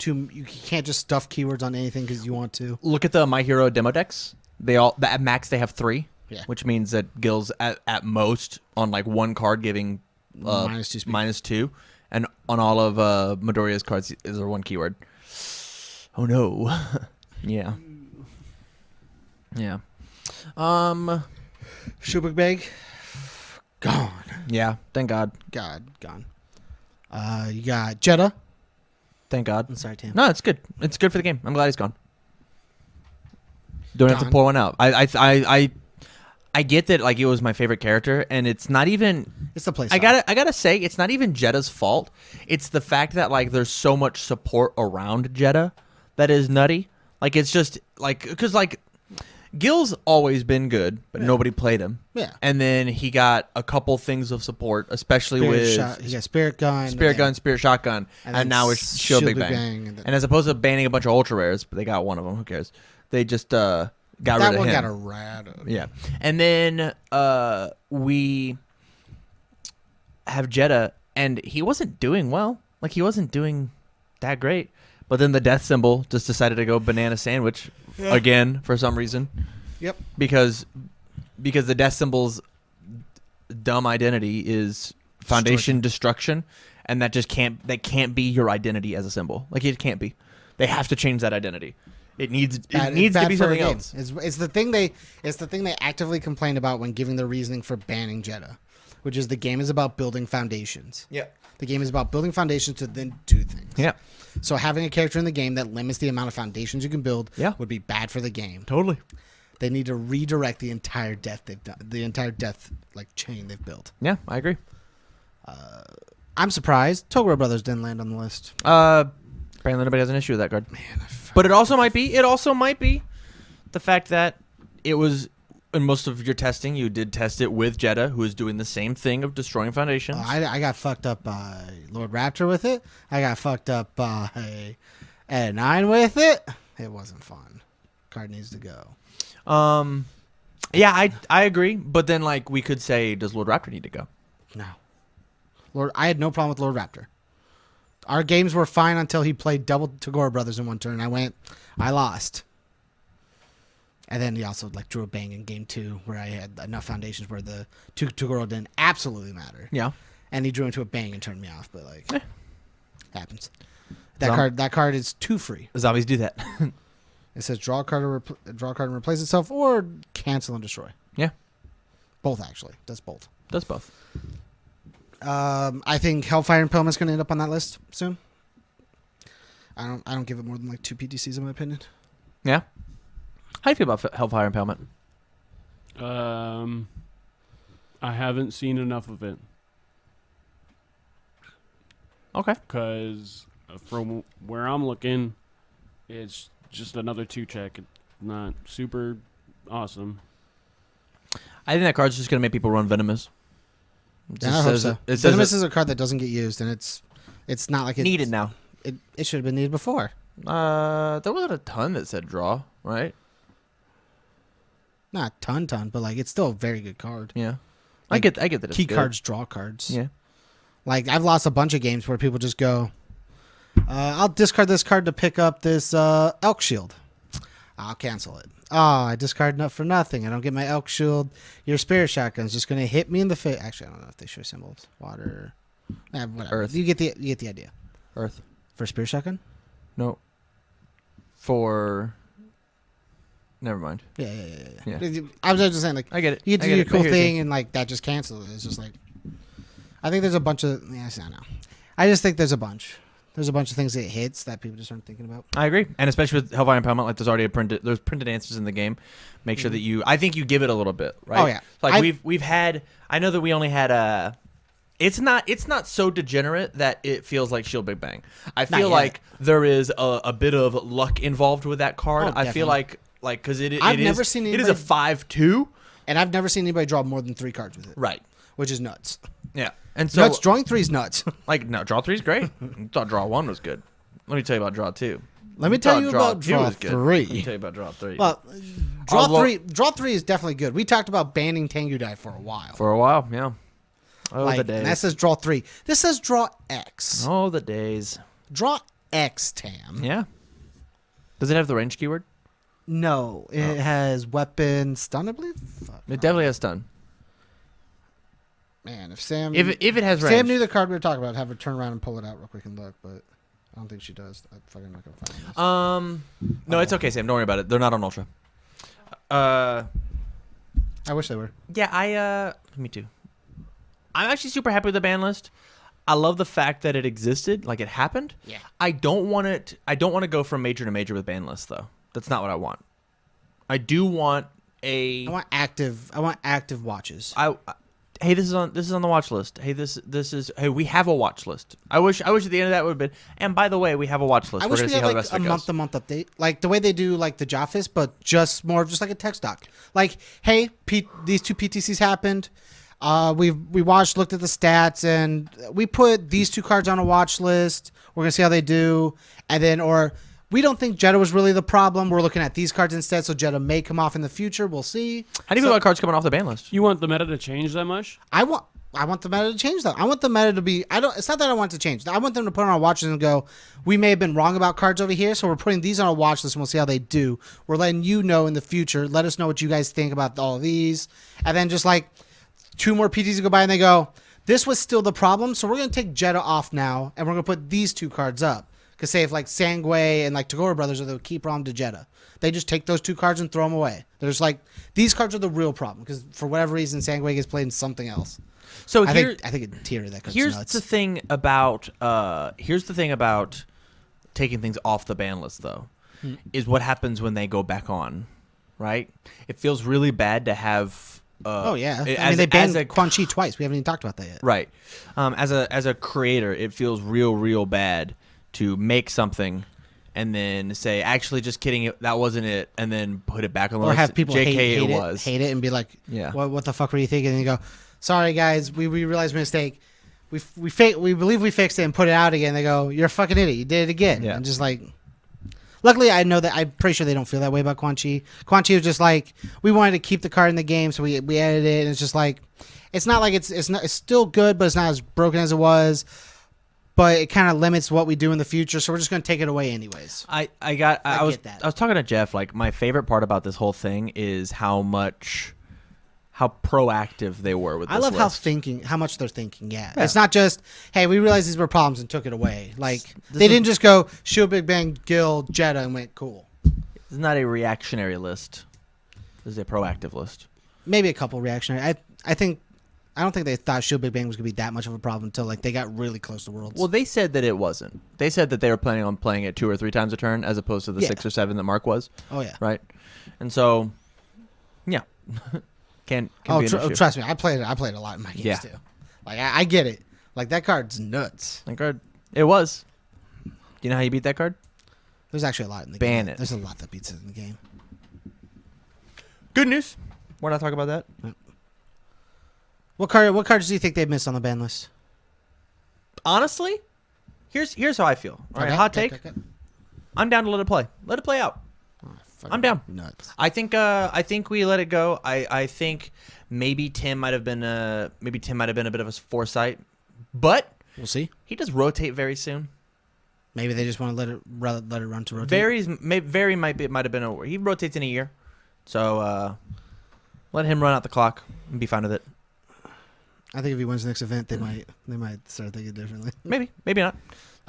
you can't just stuff keywords on anything because you want to. Look at the My Hero demo decks. At max they have 3, Yeah. which means that Gil's at most on like 1 card giving Minus 2 speed. -2, and on all of Midoriya's cards is there 1 keyword. Oh no. Yeah. Yeah. Shubik Bag, gone. Yeah. Thank God. God, gone. You got Jeddah. Thank God. I'm sorry, Tam. No, it's good. It's good for the game. I'm glad he's gone. Don't have to Gone. pour one out. I get that like it was my favorite character, and it's not even. It's the place. I gotta say it's not even Jeddah's fault. It's the fact that like there's so much support around Jeddah that is nutty. Like it's just like because like Gil's always been good, but nobody played him. Yeah. And then he got a couple things of support, especially He got Spirit Gun. Spirit Shotgun, and and then now it's Shield Big Bang. and then- And as opposed to banning a bunch of ultra rares, but they got one of them. Who cares? They just got rid that of one him. got a rad. Yeah, and then we have Jeddah, and he wasn't doing well. Like he wasn't doing that great. But then the death symbol just decided to go banana sandwich again for some reason. Yep. Because the death symbol's dumb identity is foundation destruction, and that just can't be your identity as a symbol. Like it can't be. They have to change that identity. It needs to be something else. It's the thing they actively complain about when giving their reasoning for banning Jeddah, which is the game is about building foundations. Yeah. The game is about building foundations to then do things. Yeah. So having a character in the game that limits the amount of foundations you can build would be bad for the game. Totally. They need to redirect the entire death they've done, the entire death like chain they've built. Yeah, I agree. I'm surprised Toguro Brothers didn't land on the list. Apparently nobody has an issue with that card. Man, But it also might be the fact that it was in most of your testing, you did test it with Jeddah, who is doing the same thing of destroying foundations. I got fucked up by Lord Raptor with it. I got fucked up by Ed 9 with it. It wasn't fun. Card needs to go. Yeah, I agree. But then, like, we could say, does Lord Raptor need to go? No. I had no problem with Lord Raptor. Our games were fine until he played double Toguro Brothers in one turn. I lost. And then he also like drew a bang in game 2 where I had enough foundations where the Toguro didn't absolutely matter. Yeah. And he drew into a bang and turned me off, but like happens. Zom- That card is too free. Zombies do that. It says draw a card and replace itself or cancel and destroy. Yeah. Both actually. Does both. Does both. I think Hellfire Impalement is going to end up on that list soon. I don't give it more than like 2 PTCs in my opinion. Yeah. How do you feel about Hellfire Impalement? I haven't seen enough of it. Okay. Because from where I'm looking, it's just another 2-check. It's not super awesome. I think that card's just gonna make people run Venomous. It Yeah, just I hope says so. it says Venomous it is a card that doesn't get used, and it's not like it's needed now. It should have been needed before. There wasn't a ton that said draw, right? Not a ton, but like it's still a very good card. Yeah. Like, I get that it's Key good. cards, draw cards. Yeah. Like I've lost a bunch of games where people just go, I'll discard this card to pick up this Elk Shield. I'll cancel it. Oh, I discard enough for nothing. I don't get my Elk Shield. Your Spirit Shotgun's just going to hit me in the face. Actually, I don't know if they show symbols. Water. Whatever. Earth. You get the idea. Earth. For Spirit Shotgun? No. For. Never mind. Yeah. Yeah. I was just saying, like, I get it. you get to I do get your it. I cool hear what you're thing, and like that just cancels it. It's just like, I think there's a bunch of. Yeah, I don't know. I just think there's a bunch. There's a bunch of things that hits that people just aren't thinking about. I agree, and especially with Hellfire Impoundment, like there's already there's printed answers in the game. Make sure that you, I think you give it a little bit, right? Oh, yeah. Like we've had. I know that we only had It's not so degenerate that it feels like Shield Big Bang. I Not feel yet. like there is a bit of luck involved with that card. Oh, I feel definitely. like because it I've is never seen it is a anybody- 5/2. And I've never seen anybody draw more than 3 cards with it. Right. Which is nuts. Yeah. And so Nuts. Drawing 3 is nuts. like no, draw 3 is great. I thought draw 1 was good. Let me tell you about draw 2. Let me tell you about two draw was good. Let me 3. tell you about draw 3. Well, draw 3 is definitely good. We talked about banning Tengu Dai for a while. For a while, yeah. Oh, like, the days. and that says draw 3. This says draw X. Oh, the days. Draw X, Tam. Yeah. Does it have the range keyword? No, it has weapon stun, I believe. Fuck, It definitely has stun. man, if Sam If it has range. Sam knew the card we were talking about, have her turn around and pull it out real quick and look, but I don't think she does. I'm fucking not gonna find this. No, it's okay, Sam. Don't worry about it. They're not on Ultra. I wish they were. Yeah, me too. I'm actually super happy with the ban list. I love the fact that it existed, like it happened. Yeah. I don't want to go from major to major with ban lists though. That's not what I want. I do want I want active watches. Hey, this is on the watch list. Hey, we have a watch list. I wish at the end of that would have been. And by the way, we have a watch list. I We're wish gonna we see had how the like rest a of it goes. month-to-month update, like the way they do like the Jafis, but just like a text doc. Like, hey, these 2 PTCs happened. We looked at the stats, and we put these 2 cards on a watch list. We're gonna see how they do, and then we don't think Jeddah was really the problem. We're looking at these cards instead, so Jeddah may come off in the future. We'll see. How do you feel about cards coming off the ban list? You want the meta to change that much? I want the meta to change that. I want the meta to be. It's not that I want it to change. I want them to put on our watch list and go, we may have been wrong about cards over here, so we're putting these on our watch list and we'll see how they do. We're letting you know in the future. Let us know what you guys think about all of these, and then just like 2 more PTs go by and they go, this was still the problem, so we're gonna take Jeddah off now and we're gonna put these 2 cards up. Because say if like Sangway and like Tagore Brothers are the key problem to Jeddah, they just take those 2 cards and throw them away. There's like these cards are the real problem because for whatever reason Sangway gets played in something else. So I think a tier of that card's here's nuts. the thing about taking things off the ban list though, is what happens when they go back on, right? It feels really bad to have. Oh yeah, As, they banned as a Quan Chi twice. We haven't even talked about that yet. right. As a creator, it feels real bad to make something and then say, actually, just kidding, that wasn't it, and then put it back on the Or list. have people JK, hate it, and be like, Yeah. what the fuck were you thinking? And you go, sorry guys, we realized my mistake. We believe we fixed it and put it out again. They go, you're a fucking idiot. You did it again. Yeah. And just like, luckily I know that I'm pretty sure they don't feel that way about Quan Chi. Quan Chi was just like, we wanted to keep the card in the game, so we added it, and it's just like, it's not like it's still good, but it's not as broken as it was. But it kind of limits what we do in the future, so we're just going to take it away anyways. I was get that. I was talking to Jeff. Like my favorite part about this whole thing is how proactive they were with this I love list. how much they're thinking. Yeah. Yeah. It's not just, hey, we realized these were problems and took it away. Like This they is- didn't just go Shield Big Bang, Guild, Jeddah, and went cool. This is not a reactionary list. This is a proactive list. Maybe a couple reactionary. I don't think they thought Shield Big Bang was going to be that much of a problem until like they got really close to Worlds. Well, they said that it wasn't. They said that they were planning on playing it 2 or 3 times a turn, as opposed to the Yeah. 6 or 7 that Mark was. oh yeah. Right, and so, yeah, can Oh, be an issue. trust me, I played a lot in my games Yeah. too. Like I get it. Like that card's nuts. That card, It was. Do you know how you beat that card? There's actually a lot in the Ban game. it. There's a lot that beats it in the game. Good news. We're not talking about that. What cards do you think they missed on the ban list? Honestly, here's how I feel. All right, Okay, hot okay, take. okay. I'm down to let it play. Let it play out. Oh, I'm down. Nuts. I think we let it go. I think maybe Tim might have been a bit of a foresight, but We'll see. he does rotate very soon. Maybe they just want to let it run to rotate. Might have been he rotates in a year, so let him run out the clock and be fine with it. I think if he wins the next event, they might start thinking differently. Maybe not.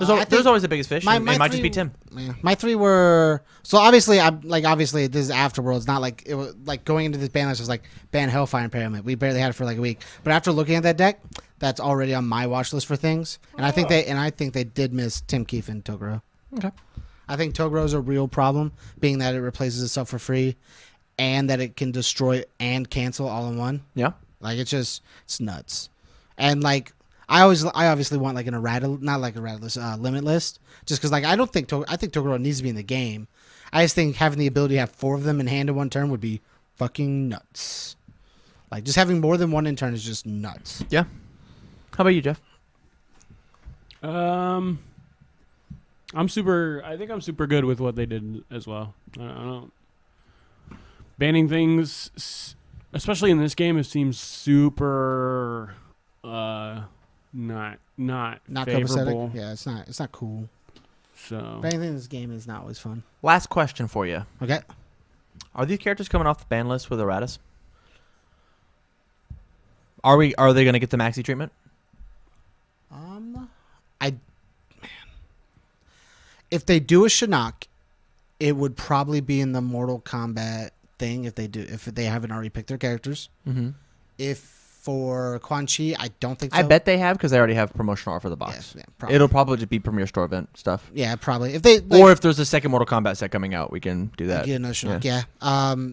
I There's think always the biggest fish. It might just be Tim. Yeah, my three were so obviously obviously this is afterwards. Not like it was like going into this ban list was like ban Hellfire and Pyramid. We barely had it for like a week, but after looking at that deck, that's already on my watch list for things. And I think they did miss Tim Keefe and Toguro. Okay. I think Toguro is a real problem, being that it replaces itself for free, and that it can destroy and cancel all in one. Yeah. Like it's nuts, and like I obviously want like limit list, just because like I think Toguro needs to be in the game. I just think having the ability to have 4 of them in hand in one turn would be fucking nuts. Like just having more than one in turn is just nuts. Yeah. How about you, Jeff? I think I'm super good with what they did as well. I don't banning things, especially in this game, it seems super not favorable. copacetic. Yeah, it's not cool. So But anything in this game is not always fun. Last question for you. Okay. Are these characters coming off the ban list with Erratus? Are they going to get the maxi treatment? If they do a Shinnok, it would probably be in the Mortal Kombat thing if they haven't already picked their characters. Mm-hmm. If for Quan Chi, I don't think so. I bet they have because they already have promotional art for the box. Yeah, probably. It'll probably just be Premier Store event stuff. Yeah, probably. If they Or if there's a second Mortal Kombat set coming out, we can do that. get another Shinnok. Yeah.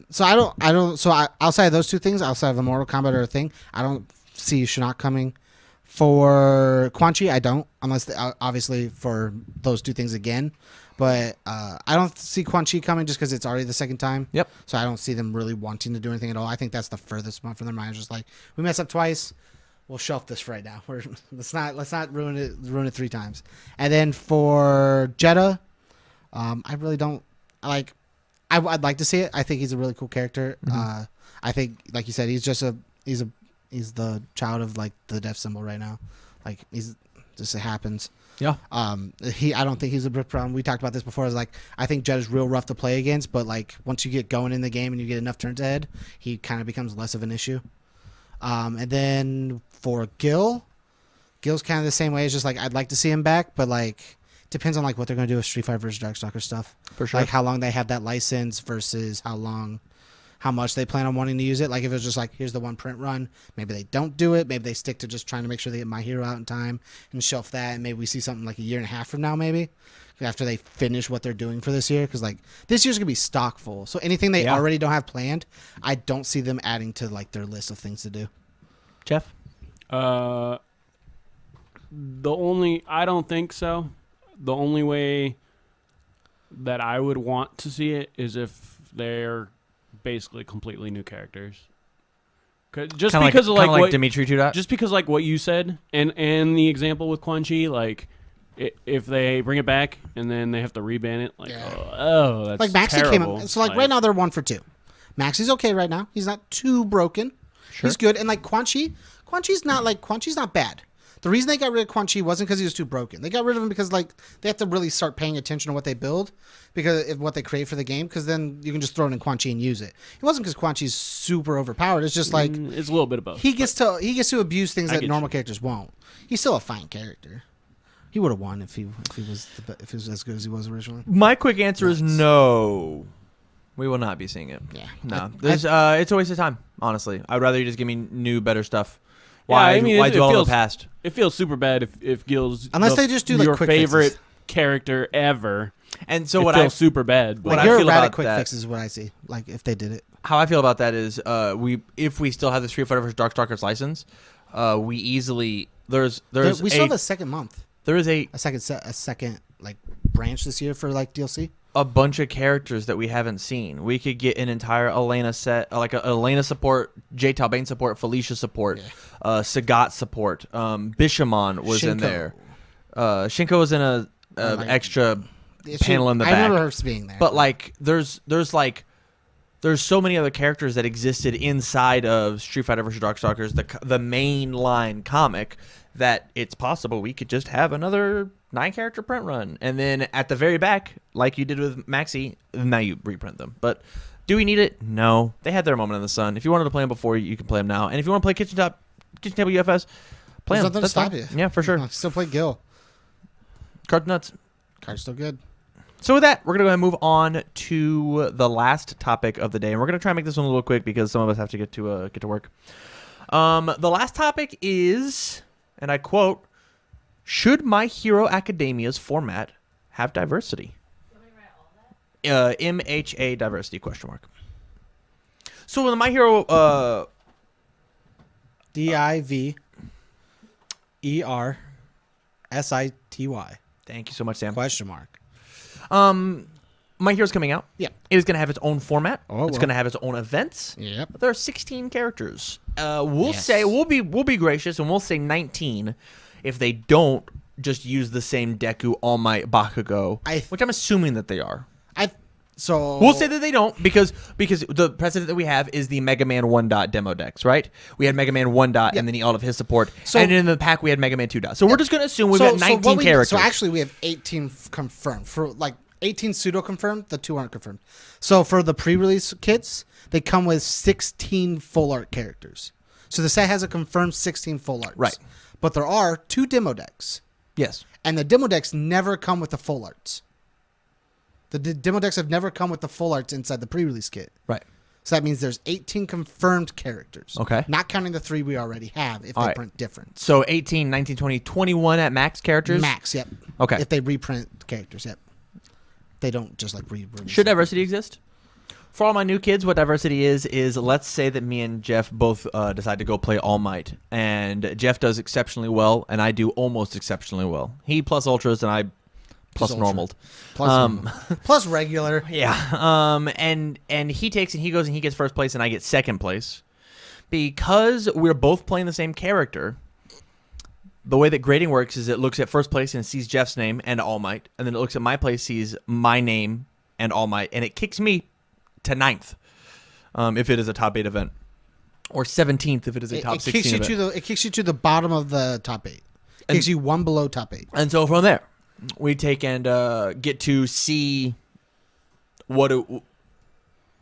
So I don't. So outside of those two things, outside of the Mortal Kombat or thing, I don't see Shinnok coming. For Quan Chi, I don't, unless obviously for those two things again. But I don't see Quan Chi coming just because it's already the second time. Yep. So I don't see them really wanting to do anything at all. I think that's the furthest one from their minds. Just like we messed up twice, we'll shelf this for right now. Let's not ruin it 3 times. And then for Jeddah, I really don't like. I'd like to see it. I think he's a really cool character. Mm-hmm. I think, like you said, he's the child of like the death symbol right now. Like it happens. Yeah. I don't think he's a big problem. We talked about this before. I think Jed is real rough to play against, but like once you get going in the game and you get enough turns ahead, he kind of becomes less of an issue. And then for Gil's kind of the same way. It's just like I'd like to see him back, but like depends on like what they're gonna do with Street Fighter versus Darkstalker stuff. For sure. Like how long they have that license versus how much they plan on wanting to use it. Like if it's just like here's the one print run, maybe they don't do it. Maybe they stick to just trying to make sure they get My Hero out in time and shelf that. And maybe we see something like a year and a half from now, maybe after they finish what they're doing for this year. Because like this year's gonna be stock full, so anything they already don't have planned, I don't see them adding to like their list of things to do. Jeff? I don't think so. The only way that I would want to see it is if they're basically completely new characters. Just Kinda because like, of like what Dimitri Tudor. just because like what you said and the example with Quan Chi, like if they bring it back and then they have to reban it, like that's Like Maxi terrible. came out, so like right now they're 1 for 2. Maxi's okay right now. He's not too broken. Sure. He's good. And like Quan Chi's not bad. The reason they got rid of Quan Chi wasn't because he was too broken. They got rid of him because like they have to really start paying attention to what they build, because of what they create for the game. Because then you can just throw it in Quan Chi and use it. It wasn't because Quan Chi's super overpowered. It's just like it's a little bit of both. he gets to abuse things that get normal you. characters won't. He's still a fine character. He would have won if he was as good as he was originally. My quick answer is no. We will not be seeing it. Yeah. No. It's a waste of time, honestly. I'd rather you just give me new, better stuff. Yeah, Why I mean, why it dwell on feels- the past? It feels super bad if Gil's Unless they just do, like, your quick favorite fixes. character ever. And so It what feels I super bad. But What Like I your feel erratic about quick that- fixes is what I see. Like if they did it. how I feel about that is if we still have the Street Fighter vs. Darkstalkers license, we easily we We still have a second month. There is a second like branch this year for like DLC. bunch of characters that we haven't seen. We could get an entire Elena set, like a Elena support, J. Talbane support, Felicia support, Sagat support. Bishamon was in Shinko. there. Shinko was in a extra panel in the back. I remember her being there. But like, there's so many other characters that existed inside of Street Fighter vs. Darkstalkers, the main line comic, that it's possible we could just have another 9-character print run, and then at the very back, like you did with Maxi, now you reprint them. But do we need it? No. They had their moment in the sun. If you wanted to play them before, you can play them now. And if you want to play Kitchen Table UFS, play There's them. nothing to That's stop fine. you. Yeah, for sure. Still play Gil. Card nuts. Card's still good. So with that, we're going to go ahead and move on to the last topic of the day. And we're going to try and make this one a little quick because some of us have to get to work. The last topic is, and I quote, should My Hero Academia's format have diversity? MHA diversity, question mark. So with My Hero... DIVERSITY. Thank you so much, Sam. Question mark. My Hero's coming out. Yeah. It is going to have its own format. Oh, it's well. going to have its own events. Yep. There are 16 characters. We'll Yes. say we'll be gracious and we'll say 19 if they don't just use the same Deku, All Might, Bakugo, which I'm assuming that they are. We'll say that they don't because the precedent that we have is the Mega Man 1 dot demo decks, right? We had Mega Man 1 dot and then all of his support, and in the pack we had Mega Man 2 dot. So we're just going to assume we've got 19 characters. So actually we have 18 confirmed. For like 18 pseudo confirmed, the 2 aren't confirmed. So for the pre-release kits, they come with 16 full art characters. So the set has a confirmed 16 full arts. Right. But there are 2 demo decks. Yes. And the demo decks never come with the full arts. The demo decks have never come with the full arts inside the pre-release kit. Right. So that means there's 18 confirmed characters. Okay. Not counting the 3 we already have if they print different. So 18, 19, 20, 21 at max characters? Max, yep. Okay. If they reprint characters, yep. They don't just like re-release. Should diversity exist? For all my new kids, what diversity is let's say that me and Jeff both decide to go play All Might, and Jeff does exceptionally well, and I do almost exceptionally well. He plus ultras, and I plus normal. Plus regular. Yeah. And he takes and he goes and he gets first place, and I get second place. Because we're both playing the same character, the way that grading works is it looks at first place and sees Jeff's name and All Might, and then it looks at my place, sees my name and All Might, and it kicks me to 9th if it is a top 8 event, or 17th if it is a top 16 event. It kicks you to the bottom of the top 8. It kicks you one below top 8. And so from there, we take and get to see what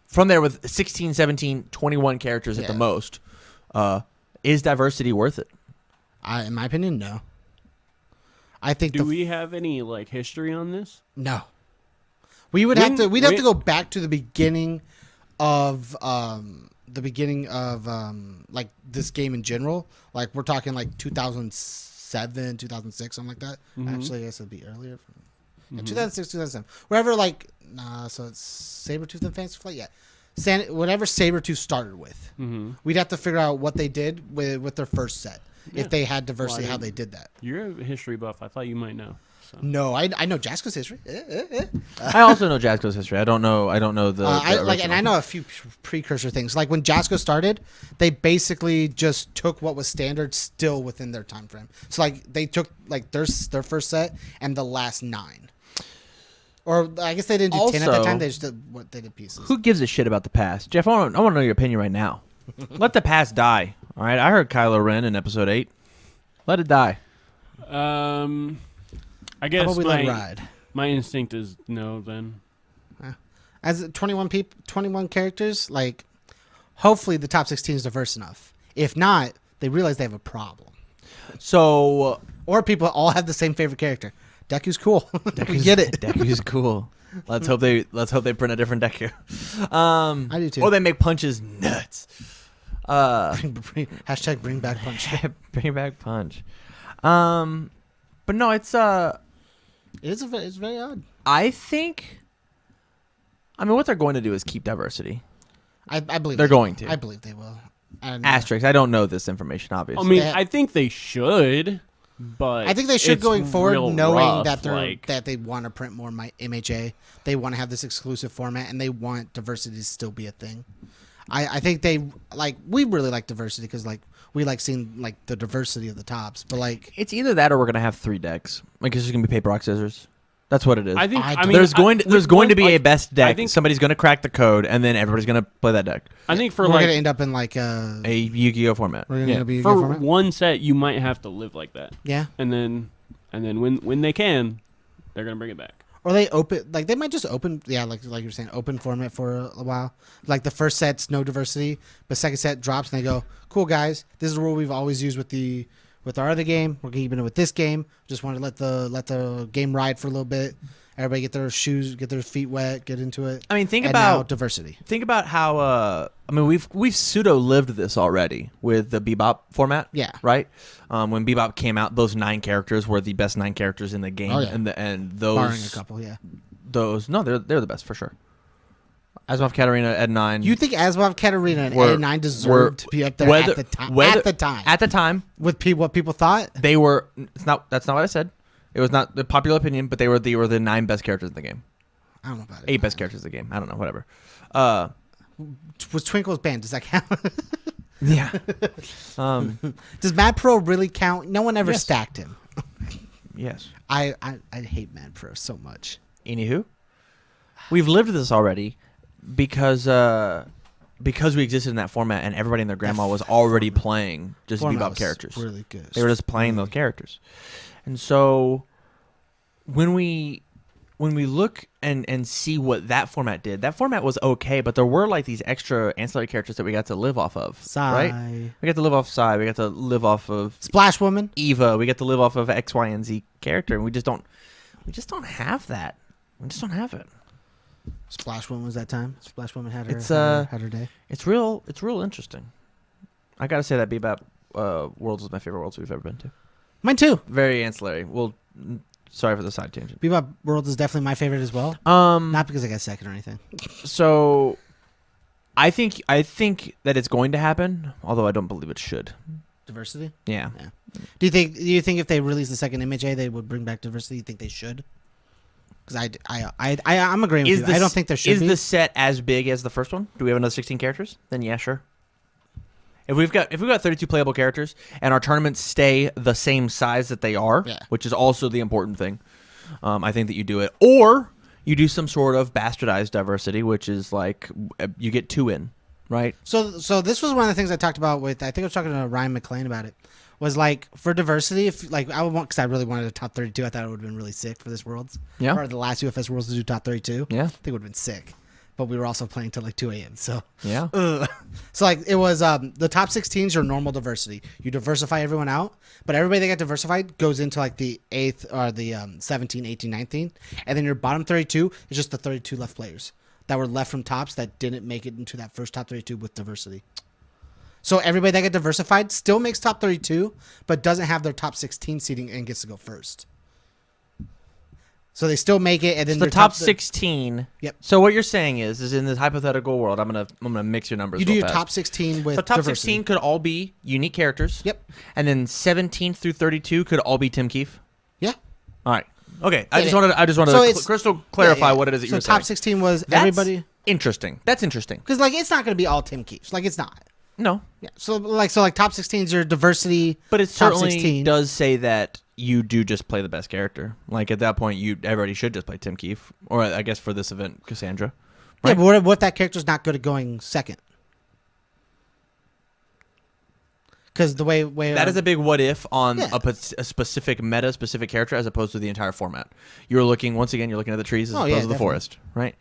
from there with 16, 17, 21 characters at the most. Is diversity worth it? In my opinion, no. I think. Do we have any like history on this? No. We'd have to go back to the beginning of like this game in general. Like we're talking like 2007, 2006, something like that. Actually, I guess it'd be earlier. 2006, 2007. Wherever like so it's Sabretooth and Fantasy Flight. Yeah, whatever Sabretooth started with. We'd have to figure out what they did with their first set. Yeah. If they had diversity, how they did that. You're a history buff. I thought you might know. So. No, I know Jasko's history. I also know Jasko's history. I don't know the and I know a few precursor things. Like when Jasko started, they basically just took what was standard still within their time frame. So like they took like their first set and the last 9. Or I guess they didn't do 10 at that time. They just did pieces. Who gives a shit about the past? Jeff, I want to know your opinion right now. Let the past die. All right, I heard Kylo Ren in episode 8. Let it die. I guess we let it ride? My instinct is no. Then, as 21 characters, like hopefully the top 16 is diverse enough. If not, they realize they have a problem. So, or people all have the same favorite character. Deku's cool. We get it. Deku's cool. Let's hope they print a different Deku. I do too. Or they make punches nuts. Hashtag bring back punch. Bring back punch. But no, it's very odd. I think. I mean, what they're going to do is keep diversity. I believe they're going to. I believe they will. Asterisk. I don't know this information, obviously. I mean, I think they should. but I think they should it's going forward, real knowing rough, that like, that they want to print more MHA. They want to have this exclusive format, and they want diversity to still be a thing. I think they we really like diversity because we like seeing the diversity of the tops, but It's either that or we're gonna have 3 decks. Like it's just gonna be paper rock scissors. That's what it is. I think. I I mean, there's going to be a best I deck. think- Somebody's going to crack the code, and then everybody's going to play that deck. I think for we're like gonna end up in A Yu-Gi-Oh format. we're Yeah. gonna be for format. one set, you might have to live like that, Yeah, and then when they can, they're gonna bring it back. or they open they might just open like you're saying open format for a while. Like the first set's no diversity, but second set drops and they go, cool guys, this is the rule we've always used with our other game. We're keeping it with this game. Just want to let the game ride for a little bit. Everybody get their shoes, get their feet wet, get into it. I mean, think And now about diversity. Think about how I mean we've pseudo lived this already with the Bebop format. Yeah. Right. When Bebop came out, those 9 characters were the best 9 characters in the game, Oh, yeah. and those Barring a couple, yeah. those no they're the best for sure. Asimov Katarina at 9. You think Asimov, Katarina, and Were- A9 deserved to be up there whether- at the time? whether- At the time, at the time with what people thought. they were. That's not what I said. It was not the popular opinion, but they were the 9 best characters in the game. I don't know about it. 8 best characters in the game. I don't know. Whatever. Was Twinkle's band? Does that count? Yeah. Does Mad Pro really count? No one ever Yes. stacked him. Yes. I hate Mad Pro so much. Anywho, we've lived this already because we existed in that format, and everybody and their grandma was already playing just Format Bebop was characters. Really good. They were just playing those characters, and so when we look and see what that format did, that format was okay, but there were these extra ancillary characters that we got to live off of. Sigh. Right? We got to live off Psy. We got to live off of Splash Woman. Eva. We get to live off of X, Y, and Z character, and we just don't have that. We just don't have it. Splash Woman was that time. Splash Woman had her. It's, had her day. It's real interesting. I gotta say that Bebop Worlds was my favorite Worlds we've ever been to. Mine too. Very ancillary. Well, sorry for the side tangent. Bebop World is definitely my favorite as well. Not Not because I got second or anything. so. I think that it's going to happen, although I don't believe it should. Diversity. Yeah. Do you think if they release the second MHA they would bring back diversity? You think they should? Because I'm agreeing with you. I don't think there should Is be. the set as big as the first one? Do we have another 16 characters? Then yeah, sure. If we've got 32 playable characters and our tournaments stay the same size that they are, Yeah. which is also the important thing, I think that you do it, or you do some sort of bastardized diversity, which is you get 2 in, right? So this was one of the things I talked about with. I think I was talking to Ryan McClain about it. Was for diversity, if I would want, because I really wanted a top 32. I thought it would have been really sick for this Worlds. Yeah. Or the last UFS Worlds to do top 32. Yeah. I think it would have been sick. But we were also playing till 2 a.m. So Yeah. So it was the top 16s are normal diversity. You diversify everyone out, but everybody that got diversified goes into the 8th or the 17, 18, 19, and then your bottom 32 is just the 32 left players that were left from tops that didn't make it into that first top 32 with diversity. So everybody that got diversified still makes top 32, but doesn't have their top 16 seating and gets to go first. So they still make it, and then The their top 16. Yep. So what you're saying is in this hypothetical world, I'm gonna mix your numbers. You do real your fast. top 16 with So top diversity. 16 could all be unique characters. Yep. And then 17 through 32 could all be Tim Keefe. Yeah. All right. Okay. I Yeah, just yeah. wanted So to it's- crystal clarify Yeah, yeah. what it is that so you're top saying. 16 was That's everybody. interesting. That's interesting. Because it's not going to be all Tim Keefs. It's not. No, Yeah. So top 16s are diversity. but it top certainly 16. does say that you do just play the best character. At that point, everybody should just play Tim Keefe, or I guess for this event, Cassandra. Yeah, Right. but what if that character's not good at going second? Because the way That is a big what if on Yeah. a specific meta, specific character, as opposed to the entire format. You're looking at the trees as Oh, opposed yeah, to the definitely. forest, right?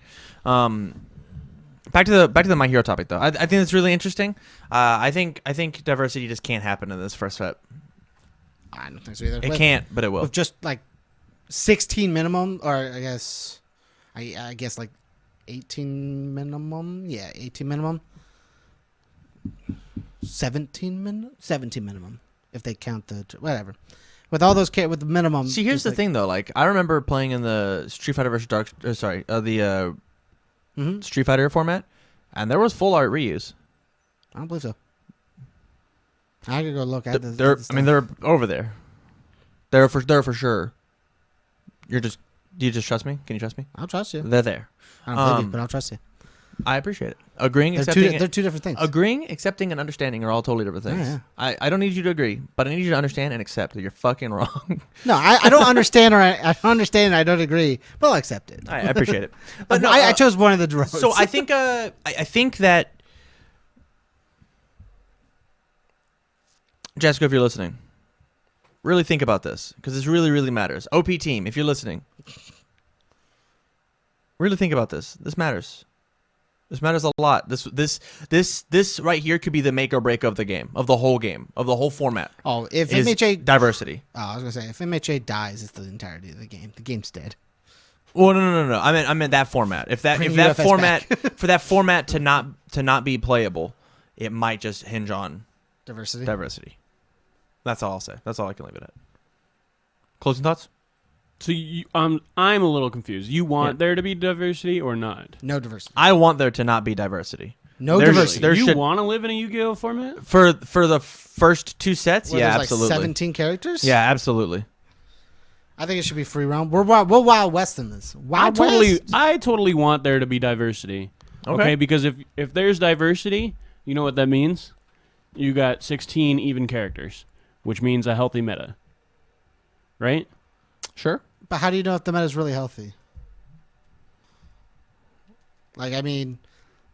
Back to the My Hero topic though. I think it's really interesting. I think diversity just can't happen in this first set. I don't think so either. It can't, but it will. With just 16 minimum, or I guess 18 minimum. Yeah, 18 minimum. 17 minimum if they count the whatever. With all those with the minimum. See, here's the thing though. I remember playing in the Street Fighter versus the Street Fighter format, and there was full art reuse. I don't believe so. I could go look at this. They're over there. They're for sure. Do you just trust me? Can you trust me? I'll trust you. They're there. I don't believe you, but I'll trust you. I appreciate it. Agreeing, They're accepting, two different things. agreeing, accepting, and understanding are all totally different things. Yeah. I don't need you to agree, but I need you to understand and accept that you're fucking wrong. No, I don't understand, or I don't understand, and I don't agree, but I'll accept it. I appreciate it. But no, I chose one of the drones. So I think I think that Jessica, if you're listening, really think about this because this really, really matters. OP team, if you're listening, really think about this. This matters. This matters a lot. This right here could be the make or break of the game, of the whole game, of the whole format. Oh, if is MHA diversity. Oh, I was gonna say if MHA dies, it's the entirety of the game. The game's dead. Well, no. I meant that format. If that Bring that UFS format back. for that format to not be playable, it might just hinge on Diversity. That's all I'll say. That's all I can leave it at. Closing thoughts? So I'm a little confused. You want there to be diversity or not? No diversity. I want there to not be diversity. No There's- diversity. there You should- want to live in a Yu-Gi-Oh format? For the first two sets, Where yeah, there's absolutely. Like 17 characters. Yeah, absolutely. I think it should be free round. We're Wild West in this. Wild West. I totally want there to be diversity. Okay, because if there's diversity, you know what that means? You got 16 even characters, which means a healthy meta. Right? Sure. But how do you know if the meta is really healthy? Like, I mean,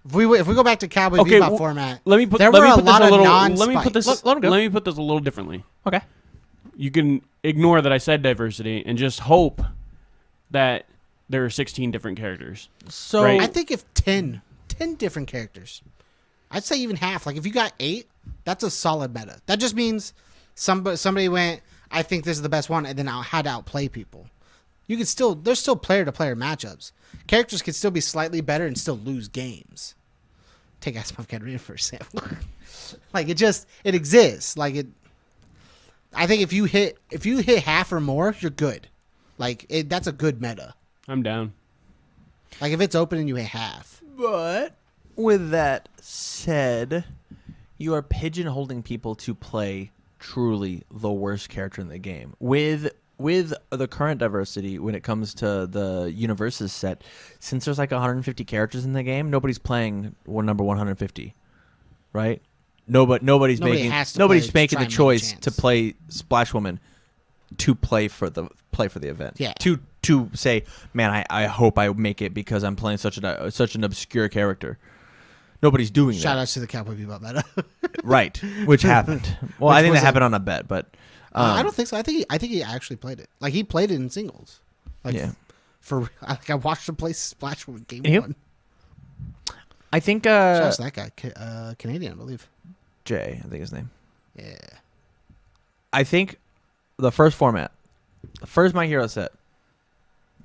if we go back to Cowboy Bebop format, Let me put there let were me a put lot this a of little non-spikes. let me put this Let him go. let me put this a little differently. Okay. You can ignore that I said diversity and just hope that there are 16 different characters. So Right. I think if 10 different characters, I'd say even half. Like if you got 8, that's a solid meta. That just means somebody went, I think this is the best one, and then had to outplay people. You could still, there's still player to player matchups. Characters could still be slightly better and still lose games. Take Asmov Cadrian for example. Like it exists. Like it. I think if you hit half or more, you're good. Like that's a good meta. I'm down. Like if it's open and you hit half. But with that said, you are pigeonholing people to play truly the worst character in the game. With the current diversity when it comes to the UniVersus set, since there's like 150 characters in the game, nobody's playing number 150, right? Nobody's making the choice to play Splash Woman to play for the event. Yeah. To say, man, I hope I make it because I'm playing such an obscure character. Nobody's doing Shout that. out to the Cowboy Bebop meta. Right, which happened. Well, I think that happened on a bet, but I don't think so. I think he actually played it. Like he played it in singles. Like yeah. I watched him play Splash Woman game Yep. 1. I think Shout out to that guy, Canadian, I believe. Jay, I think his name. Yeah. I think the first format, the first My Hero set,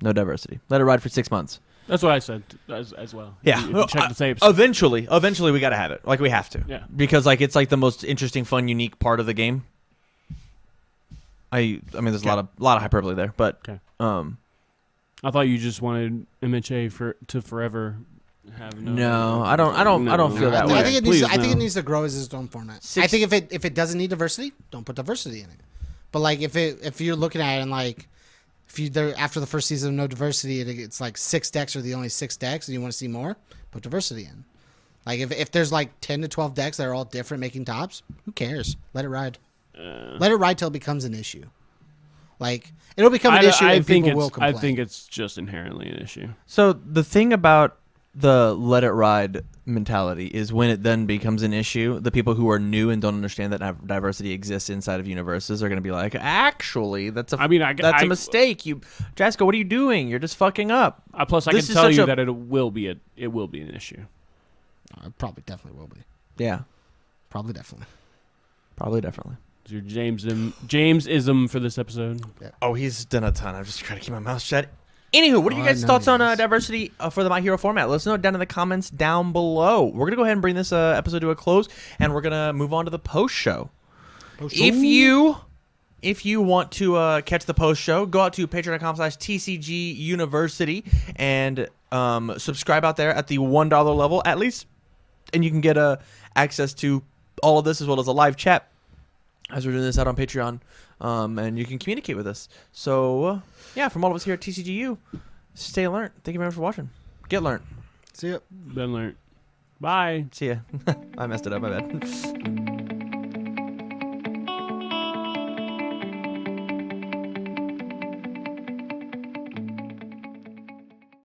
no diversity. Let it ride for 6 months. That's what I said as well. Yeah. If you check the tapes. Eventually we got to have it. Like we have to. Yeah. Because like it's like the most interesting, fun, unique part of the game. I mean, there's a lot of hyperbole there, but Okay. I thought you just wanted MHA to forever have no, I don't feel that way. I think it needs. Please, I think it no. needs to grow as its own format. Six- I think if it doesn't need diversity, don't put diversity in it. But like if you're looking at it and like after the first season of no diversity, it's like 6 decks are the only 6 decks, and you want to see more, put diversity in. Like if there's like 10 to 12 decks that are all different making tops, who cares? Let it ride. Let it ride till it becomes an issue. Like it'll become an issue, and people will complain. I think it's just inherently an issue. So the thing about the let it ride mentality is when it then becomes an issue, the people who are new and don't understand that diversity exists inside of UniVersus are going to be like, actually, that's a mistake. Jessica, what are you doing? You're just fucking up. Plus, I This can is tell such you a- that it will be an issue. It probably definitely will be. Yeah, Probably definitely. probably definitely. It's your James-ism for this episode. Oh, he's done a ton. I'm just trying to keep my mouth shut. Anywho, what are you Oh, guys' I know thoughts he on is. diversity for the My Hero format? Let us know down in the comments down below. We're going to go ahead and bring this episode to a close, and we're going to move on to the post show. If you want to catch the post show, go out to patreon.com/TCG University and subscribe out there at the $1 level at least, and you can get access to all of this as well as a live chat as we're doing this out on Patreon, and you can communicate with us. So, yeah, from all of us here at TCGU, stay alert. Thank you very much for watching. Get learned. See ya. Been learned. Bye. See ya. I messed it up. My bad.